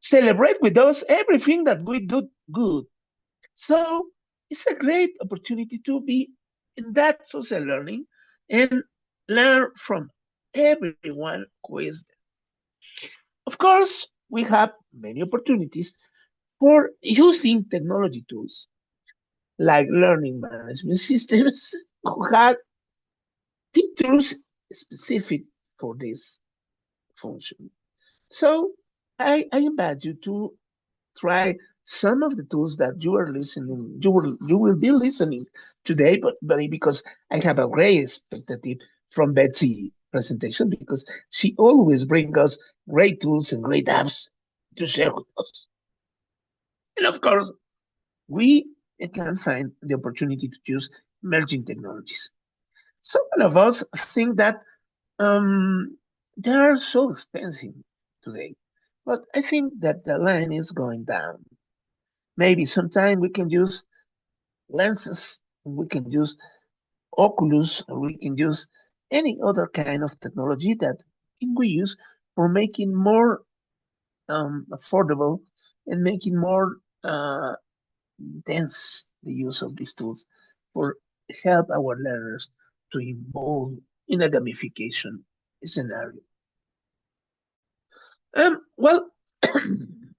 celebrate with us everything that we do good. So it's a great opportunity to be in that social learning and learn from everyone who is there. Of course, we have many opportunities for using technology tools like learning management systems who have features specific for this function. So I invite you to try some of the tools that you are listening, you will be listening today, but because I have a great expectative from Betsy presentation because she always brings us great tools and great apps to share with us. And of course, we can find the opportunity to use emerging technologies. Some of us think that they are so expensive today, but I think that the line is going down. Maybe sometime we can use lenses, we can use Oculus, or we can use any other kind of technology that can we use for making more affordable and making more dense the use of these tools for help our learners to involve in a gamification scenario. Well,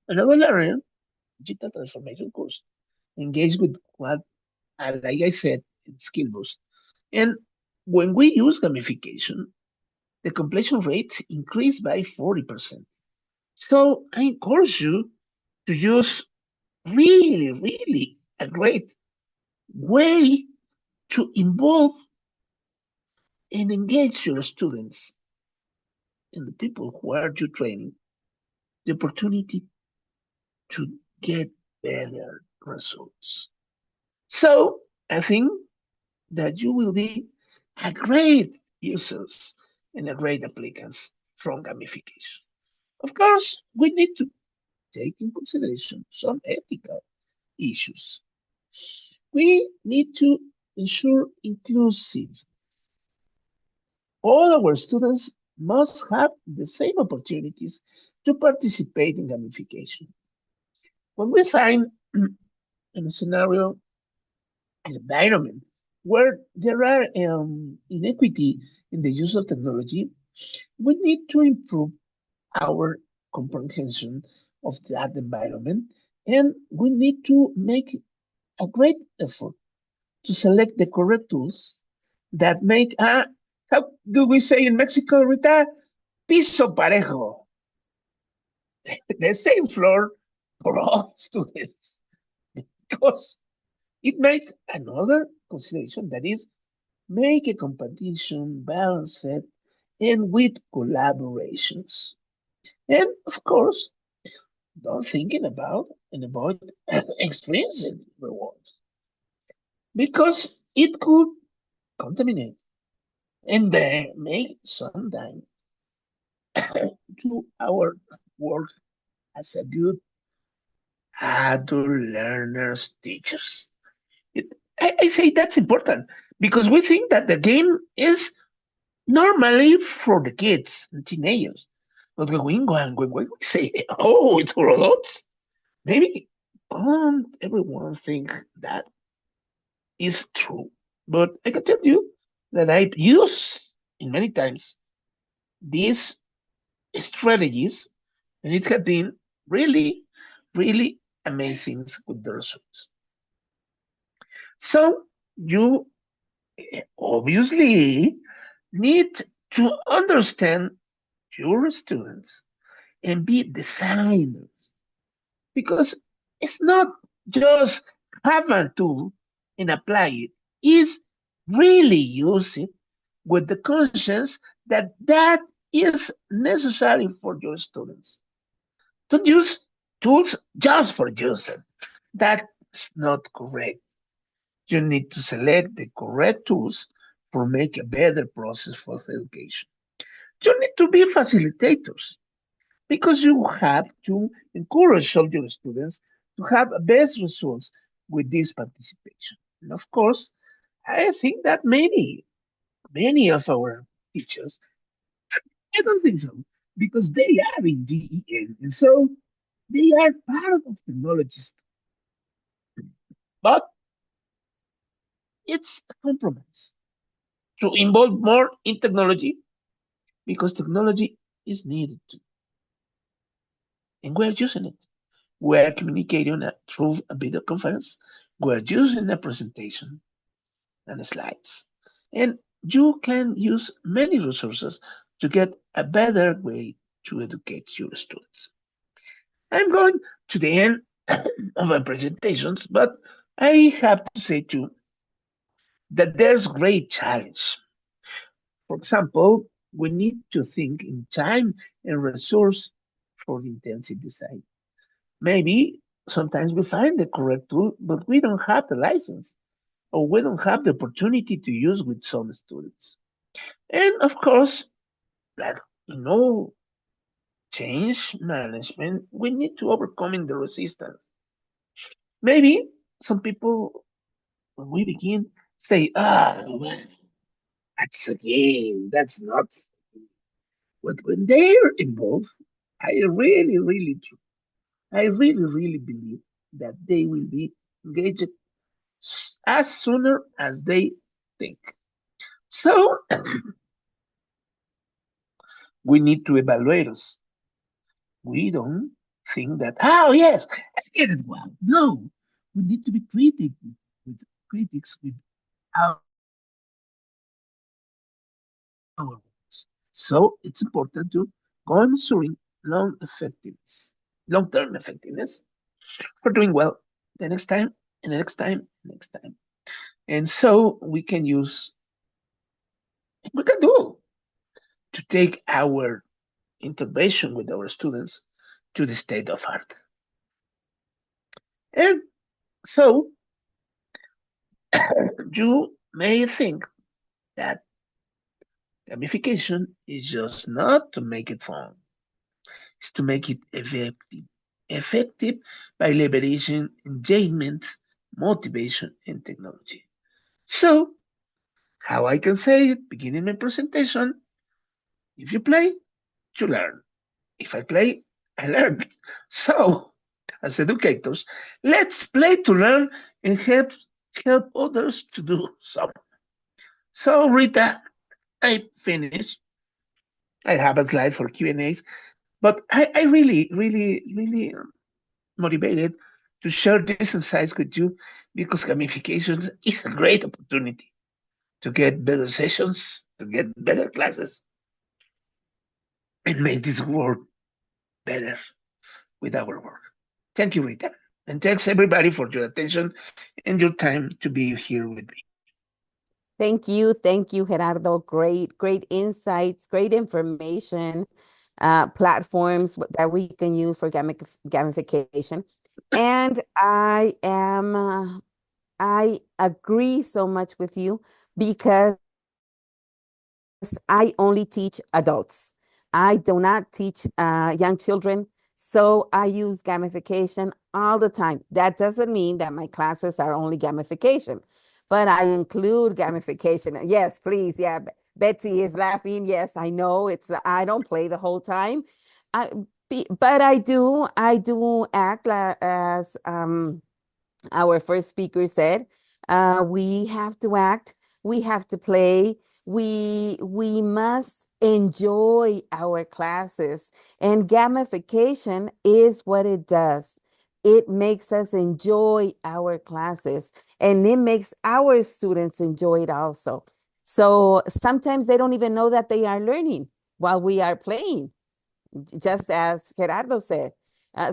another area, digital transformation course, engage with what, like I said, skill boost. And when we use gamification, the completion rates increase by 40%. So I encourage you to use really a great way to involve and engage your students and the people who are you training the opportunity to get better results. So I think that you will be a great users and a great applicants from gamification. Of course, we need to take in consideration some ethical issues. We need to ensure inclusive. All our students must have the same opportunities to participate in gamification. When we find in a scenario, an environment where there are inequity in the use of technology, we need to improve our comprehension of that environment, and we need to make a great effort to select the correct tools that make how do we say in Mexico, Rita? Piso parejo, the same floor for all students, because it makes another consideration that is make a competition balanced and with collaborations. And of course, don't thinking about and avoid extrinsic rewards because it could contaminate and then make some time to our work as a good adult learners teachers. I say that's important because we think that the game is normally for the kids and teenagers. But when we say, oh, it's for adults, maybe don't everyone think that is true. But I can tell you that I've used in many times these strategies, and it has been really amazing with the results. So you obviously need to understand your students and be designers because it's not just have a tool and apply it. It's really use it with the conscience that that is necessary for your students. Don't use tools just for using. That's not correct. You need to select the correct tools for make a better process for education. You need to be facilitators because you have to encourage all your students to have best results with this participation. And of course, I think that many of our teachers, I don't think so, because they are in DEN, and so they are part of technologies. But it's a compromise. to involve more in technology because technology is needed to, and we're using it. We're communicating through a video conference. We're using a presentation and slides. And you can use many resources to get a better way to educate your students. I'm going to the end of my presentations, but I have to say too that there's great challenge. For example, we need to think in time and resource for the intensive design. Maybe sometimes we find the correct tool, but we don't have the license or we don't have the opportunity to use with some students. And of course, like in all change management, we need to overcome the resistance. Maybe some people, when we begin, say, well, that's a game, that's not. But when they're involved, I really believe that they will be engaged as sooner as they think. So we need to evaluate us. We don't think that, oh yes, I get it well. No, we need to be with critics with our words. So it's important to considering long-term effectiveness for doing well the next time and the next time, next time. And so we can do to take our intervention with our students to the state of art. And so you may think that gamification is just not to make it fun, it's to make it effective. Effective by leveraging engagement, motivation, and technology. So, how I can say it, beginning my presentation, if you play, you learn. If I play, I learn. So, as educators, let's play to learn and help others to do so. So, Rita, I finished. I have a slide for Q&As, but I really motivated to share these insights with you because gamification is a great opportunity to get better sessions, to get better classes, and make this world better with our work. Thank you, Rita. And thanks everybody for your attention and your time to be here with me. Thank you, Gerardo. Great insights, great information, platforms that we can use for gamification. And I agree so much with you because I only teach adults. I do not teach young children. So I use gamification all the time. That doesn't mean that my classes are only gamification, but I include gamification. Yes, please. Yeah. Betsy is laughing. Yes, I know I don't play the whole time. But I do act as our first speaker said, we have to act, we have to play, we must enjoy our classes. And gamification is what it does. It makes us enjoy our classes and it makes our students enjoy it also. So sometimes they don't even know that they are learning while we are playing, just as Gerardo said.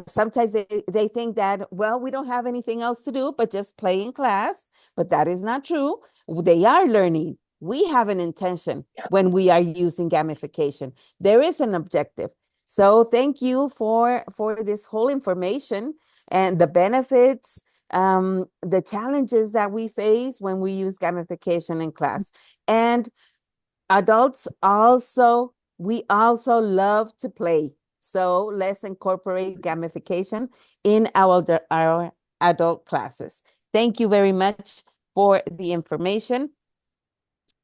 Sometimes they think that, well, we don't have anything else to do but just play in class, but that is not true. They are learning. We have an intention when we are using gamification. There is an objective. So thank you for this whole information and the benefits, the challenges that we face when we use gamification in class. And adults also, we also love to play. So let's incorporate gamification in our adult classes. Thank you very much for the information.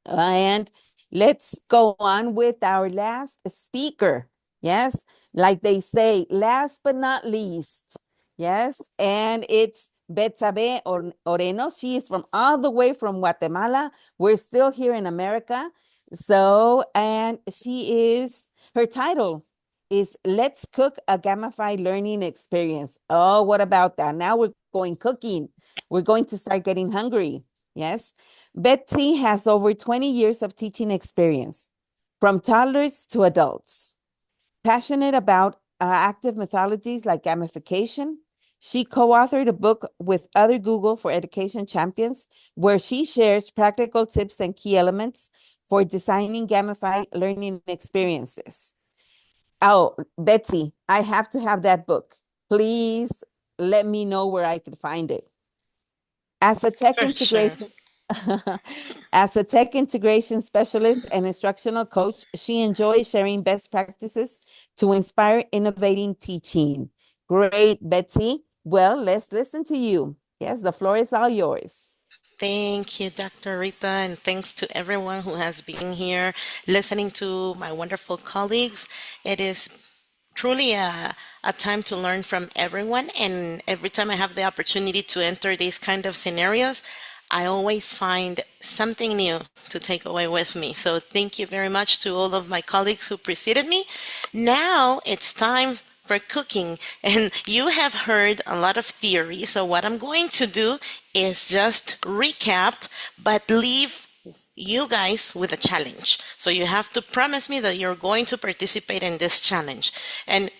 And let's go on with our last speaker. Yes, like they say, last but not least. Yes, and it's Betsabe Oreno. She is from all the way from Guatemala. We're still here in America. So, and her title is Let's Cook a Gamified Learning Experience. Oh, what about that? Now we're going cooking. We're going to start getting hungry. Yes. Betsy has over 20 years of teaching experience, from toddlers to adults. Passionate about active methodologies like gamification, she co-authored a book with other Google for Education champions where she shares practical tips and key elements for designing gamified learning experiences. Oh, Betsy, I have to have that book. Please let me know where I can find it. As a tech For sure. integration As a tech integration specialist and instructional coach, she enjoys sharing best practices to inspire innovating teaching. Great, Betsy. Well, let's listen to you. Yes, the floor is all yours. Thank you, Dr. Rita, and thanks to everyone who has been here listening to my wonderful colleagues. It is truly a time to learn from everyone, and every time I have the opportunity to enter these kind of scenarios, I always find something new to take away with me. So thank you very much to all of my colleagues who preceded me. Now it's time for cooking, and you have heard a lot of theory. So what I'm going to do is just recap, but leave you guys with a challenge. So you have to promise me that you're going to participate in this challenge. And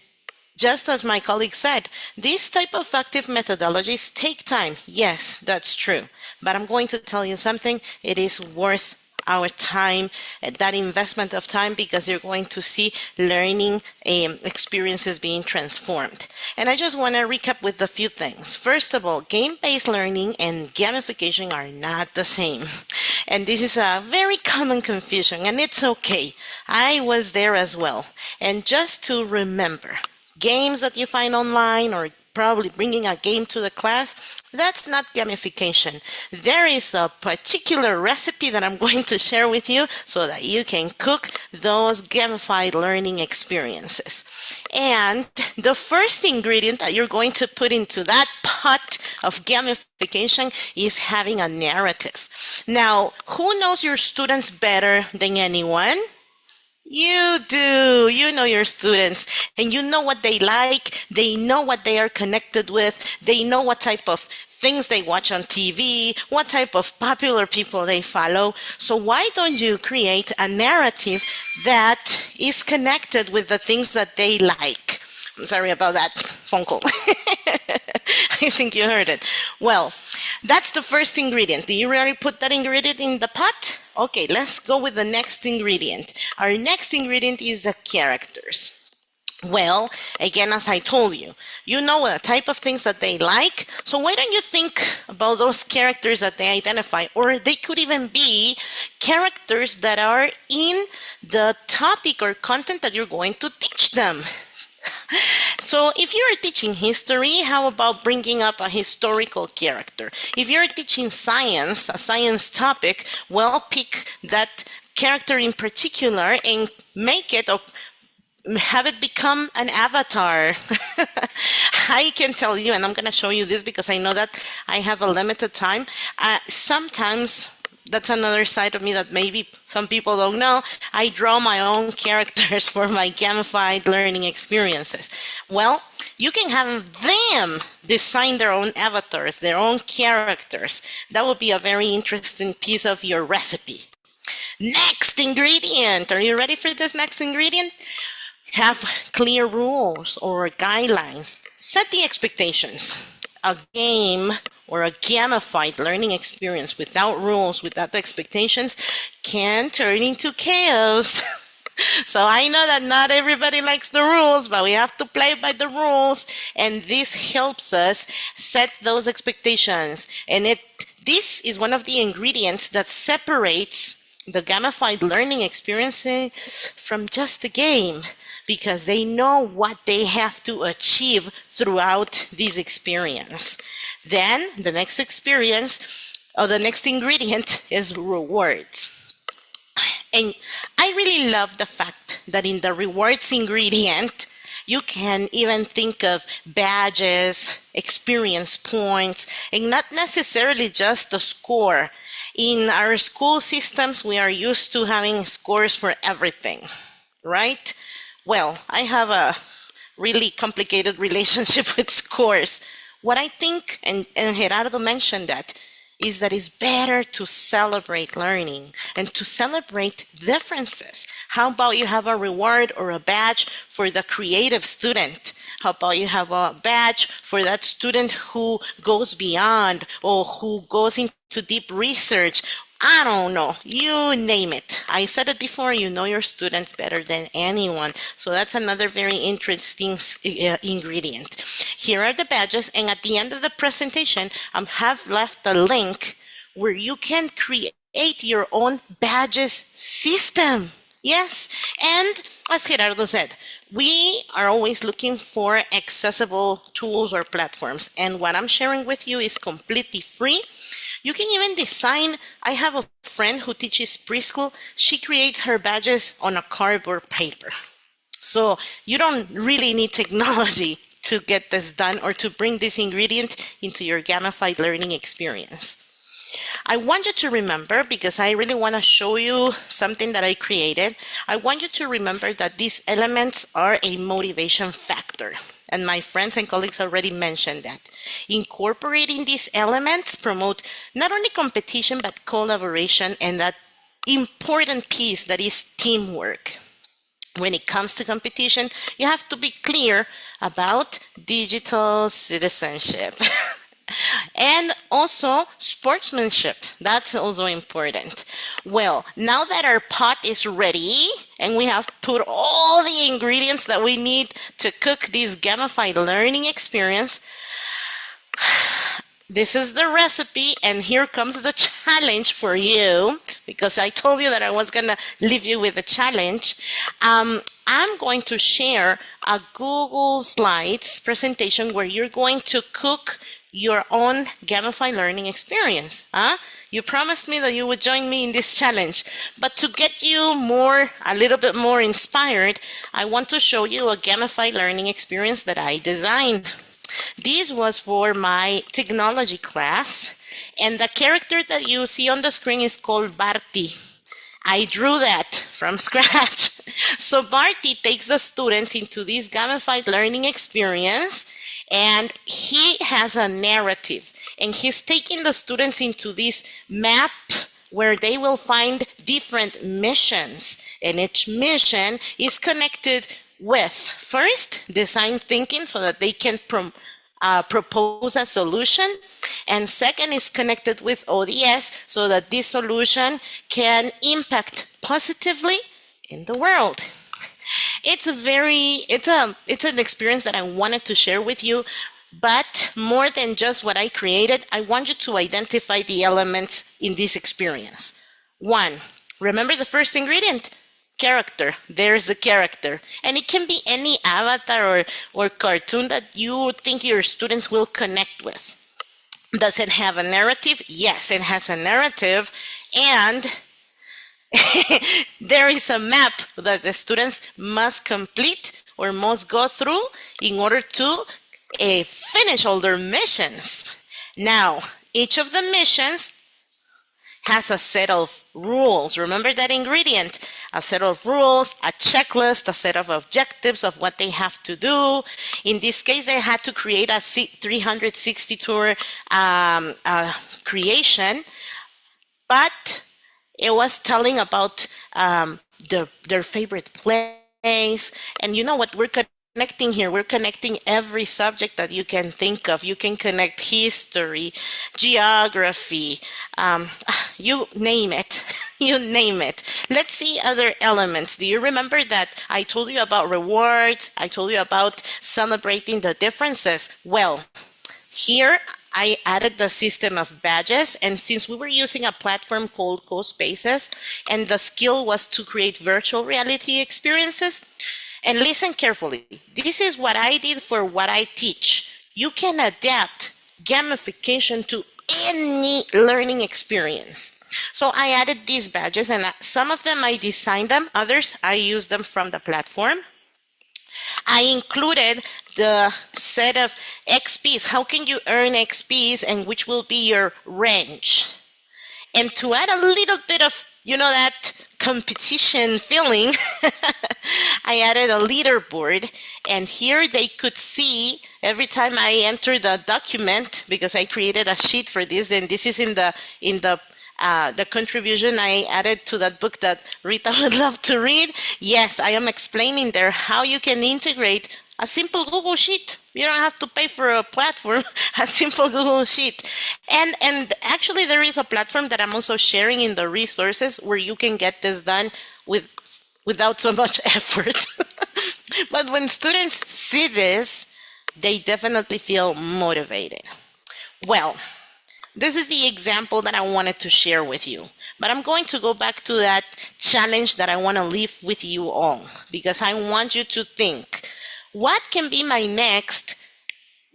just as my colleague said, these type of active methodologies take time. Yes, that's true. But I'm going to tell you something. It is worth our time, that investment of time, because you're going to see learning experiences being transformed. And I just want to recap with a few things. First of all, game-based learning and gamification are not the same. And this is a very common confusion, and it's okay. I was there as well. And just to remember, games that you find online or probably bringing a game to the class, that's not gamification. There is a particular recipe that I'm going to share with you so that you can cook those gamified learning experiences. And the first ingredient that you're going to put into that pot of gamification is having a narrative. Now, who knows your students better than anyone? You do. You know your students, and you know what they like. They know what they are connected with. They know what type of things they watch on TV, what type of popular people they follow. So why don't you create a narrative that is connected with the things that they like? I'm sorry about that phone call. I think you heard it. Well, that's the first ingredient. Do you already put that ingredient in the pot? Okay, let's go with the next ingredient. Our next ingredient is the characters. Well, again, as I told you, you know the type of things that they like. So why don't you think about those characters that they identify? Or they could even be characters that are in the topic or content that you're going to teach them. So if you're teaching history, how about bringing up a historical character? If you're teaching science, a science topic, well, pick that character in particular and make it or have it become an avatar. I can tell you, and I'm going to show you this because I know that I have a limited time. Sometimes that's another side of me that maybe some people don't know. I draw my own characters for my gamified learning experiences. Well, you can have them design their own avatars, their own characters. That would be a very interesting piece of your recipe. Next ingredient. Are you ready for this next ingredient? Have clear rules or guidelines. Set the expectations. A game or a gamified learning experience without rules, without expectations, can turn into chaos. So I know that not everybody likes the rules, but we have to play by the rules. And this helps us set those expectations. And this is one of the ingredients that separates the gamified learning experiences from just a game, because they know what they have to achieve throughout this experience. Then the next experience, or the next ingredient, is rewards. And I really love the fact that in the rewards ingredient, You can even think of badges, experience points, and not necessarily just the score. In our school systems, we are used to having scores for everything, right? Well, I have a really complicated relationship with scores. What I think, and Gerardo mentioned that, is that it's better to celebrate learning and to celebrate differences. How about you have a reward or a badge for the creative student? How about you have a badge for that student who goes beyond or who goes into deep research? I don't know, you name it. I said it before, you know your students better than anyone. So that's another very interesting ingredient. Here are the badges, and at the end of the presentation, I have left a link where you can create your own badges system. Yes, and as Gerardo said, we are always looking for accessible tools or platforms, and what I'm sharing with you is completely free. You can even design. I have a friend who teaches preschool. She creates her badges on a cardboard paper. So you don't really need technology to get this done or to bring this ingredient into your gamified learning experience. I want you to remember, because I really want to show you something that I created, I want you to remember that these elements are a motivation factor. And my friends and colleagues already mentioned that. Incorporating these elements promote not only competition, but collaboration and that important piece that is teamwork. When it comes to competition, you have to be clear about digital citizenship. And also sportsmanship. That's also important. Well, now that our pot is ready and we have put all the ingredients that we need to cook this gamified learning experience, this is the recipe, and here comes the challenge for you, because I told you that I was going to leave you with a challenge. I'm going to share a Google Slides presentation where you're going to cook your own gamified learning experience. You promised me that you would join me in this challenge, but to get you a little bit more inspired, I want to show you a gamified learning experience that I designed. This was for my technology class, and the character that you see on the screen is called Barty. I drew that from scratch. So Barty takes the students into this gamified learning experience, and he has a narrative, and he's taking the students into this map where they will find different missions, and each mission is connected with, first, design thinking so that they can propose a solution, and second is connected with ODS so that this solution can impact positively in the world. It's an experience that I wanted to share with you, but more than just what I created, I want you to identify the elements in this experience. One, remember the first ingredient, character. There's a character, and it can be any avatar or cartoon that you think your students will connect with. Does it have a narrative? Yes, it has a narrative, and there is a map that the students must complete or must go through in order to finish all their missions. Now, each of the missions has a set of rules. Remember that ingredient, a set of rules, a checklist, a set of objectives of what they have to do. In this case, they had to create a 360 tour creation, but it was telling about their favorite place. And you know what we're connecting here? We're connecting every subject that you can think of. You can connect history, geography, you name it. You name it. Let's see other elements. Do you remember that I told you about rewards? I told you about celebrating the differences. Well, here I added the system of badges, and since we were using a platform called CoSpaces, and the skill was to create virtual reality experiences, and listen carefully, this is what I did for what I teach. You can adapt gamification to any learning experience. So I added these badges, and some of them I designed them, others I used them from the platform. I included the set of XPs. How can you earn XPs and which will be your range? And to add a little bit of, that competition feeling, I added a leaderboard, and here they could see every time I enter the document, because I created a sheet for this, and this is in the contribution I added to that book that Rita would love to read. Yes, I am explaining there how you can integrate a simple Google Sheet. You don't have to pay for a platform, a simple Google Sheet. And actually there is a platform that I'm also sharing in the resources where you can get this done without so much effort. But when students see this, they definitely feel motivated. Well, this is the example that I wanted to share with you. But I'm going to go back to that challenge that I want to leave with you all, because I want you to think, what can be my next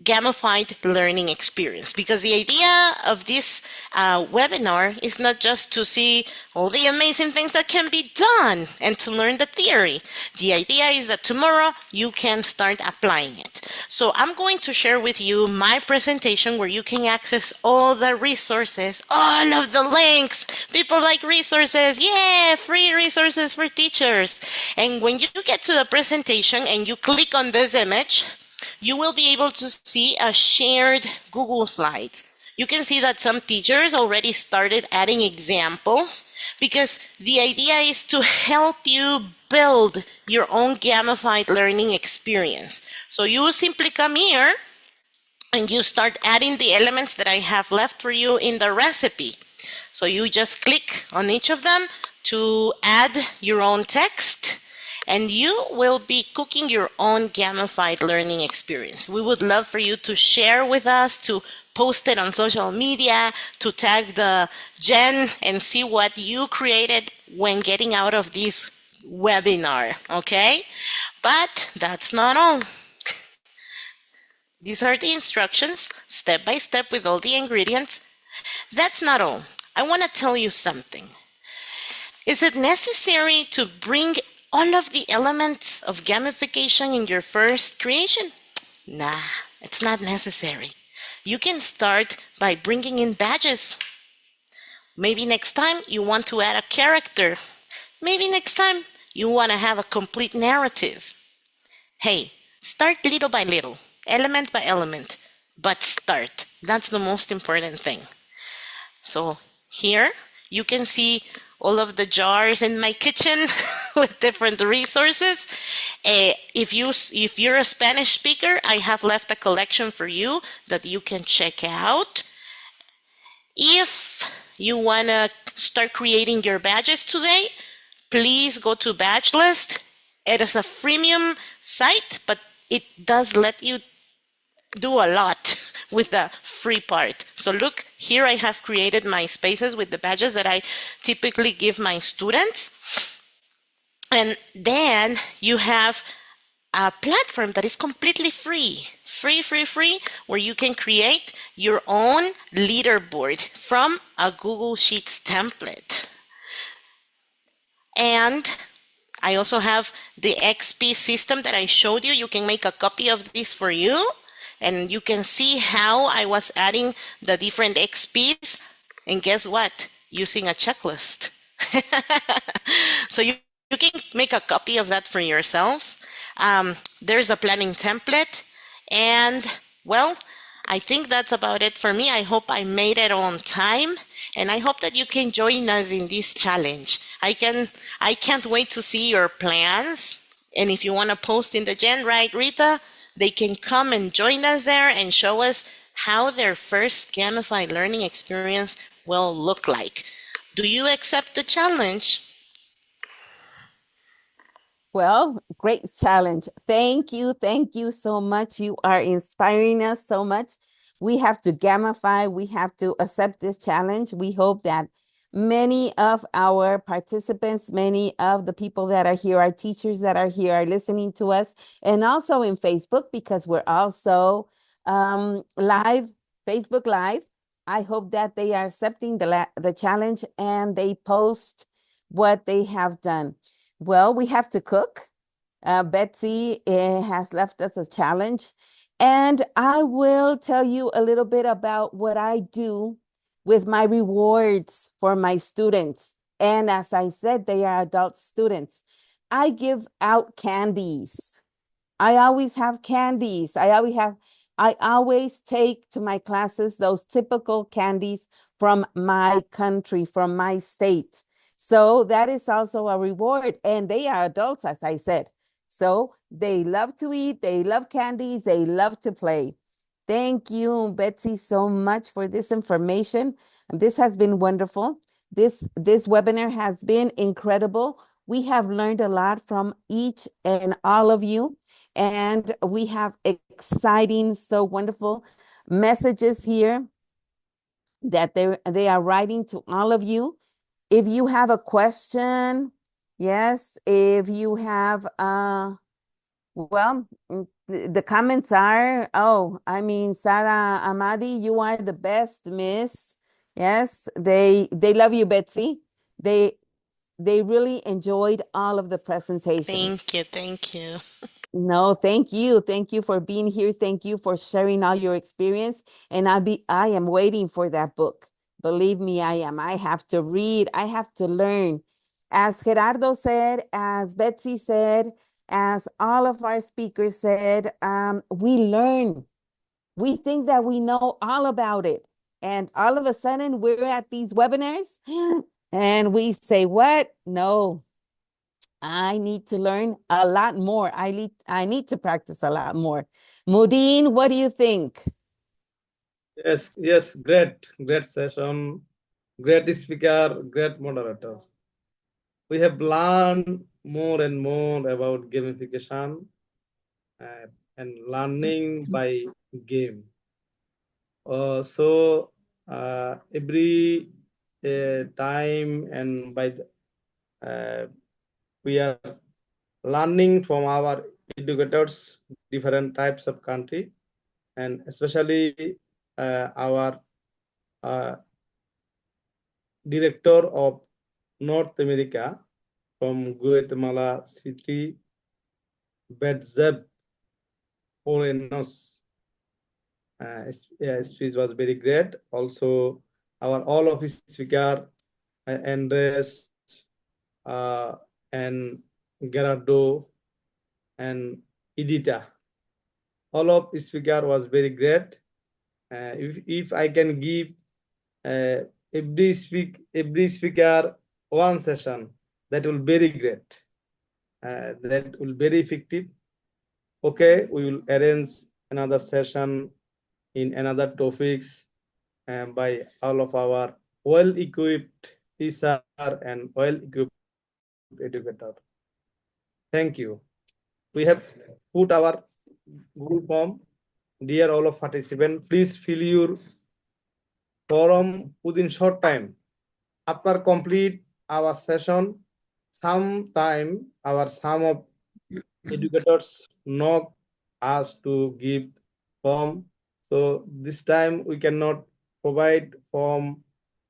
gamified learning experience? Because the idea of this webinar is not just to see all the amazing things that can be done and to learn the theory. The idea is that tomorrow you can start applying it. So I'm going to share with you my presentation where you can access all the resources, all of the links. People like resources. Yeah, free resources for teachers. And when you get to the presentation and you click on this image, you will be able to see a shared Google Slides. You can see that some teachers already started adding examples, because the idea is to help you build your own gamified learning experience. So you will simply come here and you start adding the elements that I have left for you in the recipe. So you just click on each of them to add your own text, and you will be cooking your own gamified learning experience. We would love for you to share with us, to post it on social media, to tag the Jen and see what you created when getting out of this webinar, okay? But that's not all. These are the instructions, step by step with all the ingredients. That's not all. I want to tell you something. Is it necessary to bring all of the elements of gamification in your first creation? Nah, it's not necessary. You can start by bringing in badges. Maybe next time you want to add a character. Maybe next time you want to have a complete narrative. Hey, start little by little, element by element, but start. That's the most important thing. So here you can see all of the jars in my kitchen with different resources. If you're a Spanish speaker, I have left a collection for you that you can check out. If you want to start creating your badges today, please go to Badge List. It is a freemium site, but it does let you do a lot with the free part. So look, here I have created my spaces with the badges that I typically give my students. And then you have a platform that is completely free, where you can create your own leaderboard from a Google Sheets template. And I also have the XP system that I showed you. You can make a copy of this for you, and you can see how I was adding the different XPs. And guess what? Using a checklist. So you can make a copy of that for yourselves. There's a planning template. And well, I think that's about it for me. I hope I made it on time, and I hope that you can join us in this challenge. I can't wait to see your plans. And if you want to post in the Gen, right, Rita, they can come and join us there and show us how their first gamified learning experience will look like. Do you accept the challenge? Well, great challenge. Thank you so much. You are inspiring us so much. We have to gamify. We have to accept this challenge. We hope that many of our participants, many of the people that are here, our teachers that are here, are listening to us, and also in Facebook, because we're also live, Facebook Live. I hope that they are accepting the challenge and they post what they have done. Well, we have to cook. Betsy has left us a challenge. And I will tell you a little bit about what I do with my rewards for my students. And as I said, they are adult students. I give out candies. I always have candies. I always take to my classes those typical candies from my country, from my state. So that is also a reward. And they are adults, as I said. So they love to eat, they love candies, they love to play. Thank you, Betsy, so much for this information. This has been wonderful. This webinar has been incredible. We have learned a lot from each and all of you. And we have exciting, so wonderful messages here that they are writing to all of you. If you have a question, yes, if you have the comments are, oh, I mean, Sarah Amadi, you are the best, miss. Yes, they love you, Betsy. They really enjoyed all of the presentations. Thank you. Thank you. No, thank you. Thank you for being here. Thank you for sharing all your experience. And I am waiting for that book. Believe me, I am. I have to read. I have to learn. As Gerardo said, as Betsy said, as all of our speakers said, we learn. We think that we know all about it. And all of a sudden we're at these webinars and we say, what? No, I need to learn a lot more. I need to practice a lot more. Mudin, what do you think? Yes, great session, great speaker, great moderator. We have learned more and more about gamification and learning by game. So every time and we are learning from our educators, different types of country, and especially our director of North America from Guatemala City, Bedzeb Porenos. Speech was very great. Also, our all of his speaker, Andres and Gerardo and Edita. All of speaker was very great. If I can give every speaker one session, that will very great. That will very effective. Okay, we will arrange another session in another topics by all of our well-equipped teacher and well-equipped educator. Thank you. We have put our Google form. Dear all of participants, please fill your form within short time. After complete our session, sometime some of educators knock us to give form. So this time we cannot provide form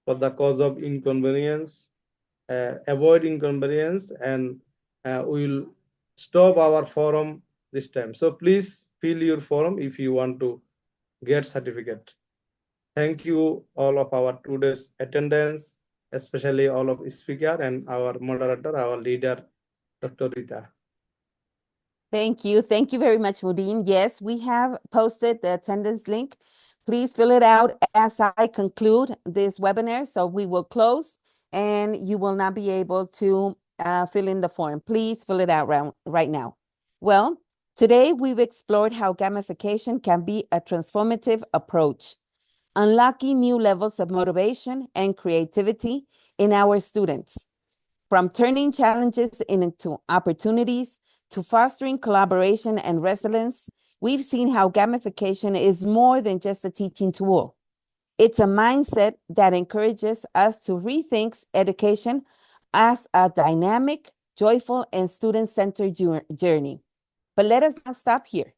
for the cause of inconvenience, avoid inconvenience, and we will stop our forum this time. So please fill your form if you want to get certificate. Thank you all of our today's attendance, especially all of speaker and our moderator, our leader, Dr. Rita. Thank you. Thank you very much, Mudin. Yes, we have posted the attendance link. Please fill it out as I conclude this webinar. So we will close and you will not be able to fill in the form. Please fill it out right now. Well, today we've explored how gamification can be a transformative approach, unlocking new levels of motivation and creativity in our students. From turning challenges into opportunities to fostering collaboration and resilience, we've seen how gamification is more than just a teaching tool. It's a mindset that encourages us to rethink education as a dynamic, joyful, and student-centered journey. But let us not stop here.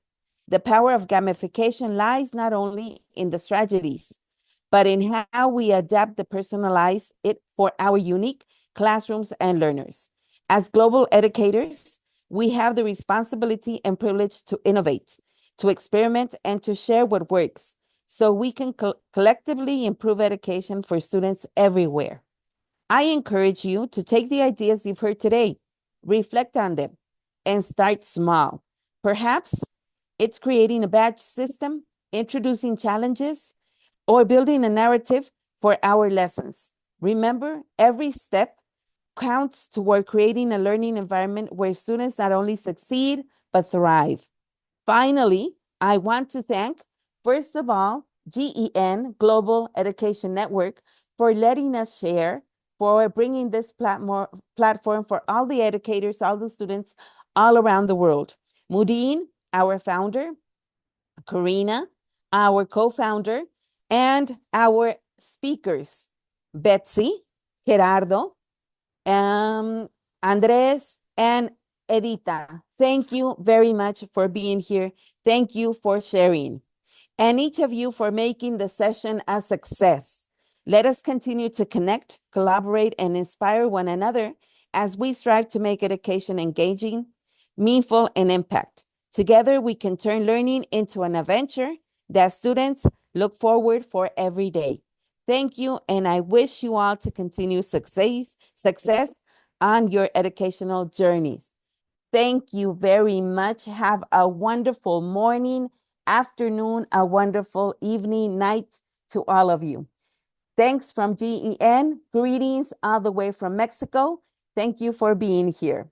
The power of gamification lies not only in the strategies, but in how we adapt to personalize it for our unique classrooms and learners. As global educators, we have the responsibility and privilege to innovate, to experiment, and to share what works so we can collectively improve education for students everywhere. I encourage you to take the ideas you've heard today, reflect on them, and start small. Perhaps it's creating a badge system, introducing challenges, or building a narrative for our lessons. Remember, every step counts toward creating a learning environment where students not only succeed, but thrive. Finally, I want to thank, first of all, GEN, Global Education Network, for letting us share, for bringing this platform for all the educators, all the students all around the world. Mudin, our founder, Karina, our co-founder, and our speakers, Betsy, Gerardo, Andres, and Edita. Thank you very much for being here. Thank you for sharing. And each of you for making the session a success. Let us continue to connect, collaborate, and inspire one another as we strive to make education engaging, meaningful, and impact. Together, we can turn learning into an adventure that students look forward for every day. Thank you, and I wish you all to continue success on your educational journeys. Thank you very much. Have a wonderful morning, afternoon, a wonderful evening, night to all of you. Thanks from GEN. Greetings all the way from Mexico. Thank you for being here.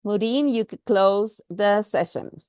Maureen, you could close the session.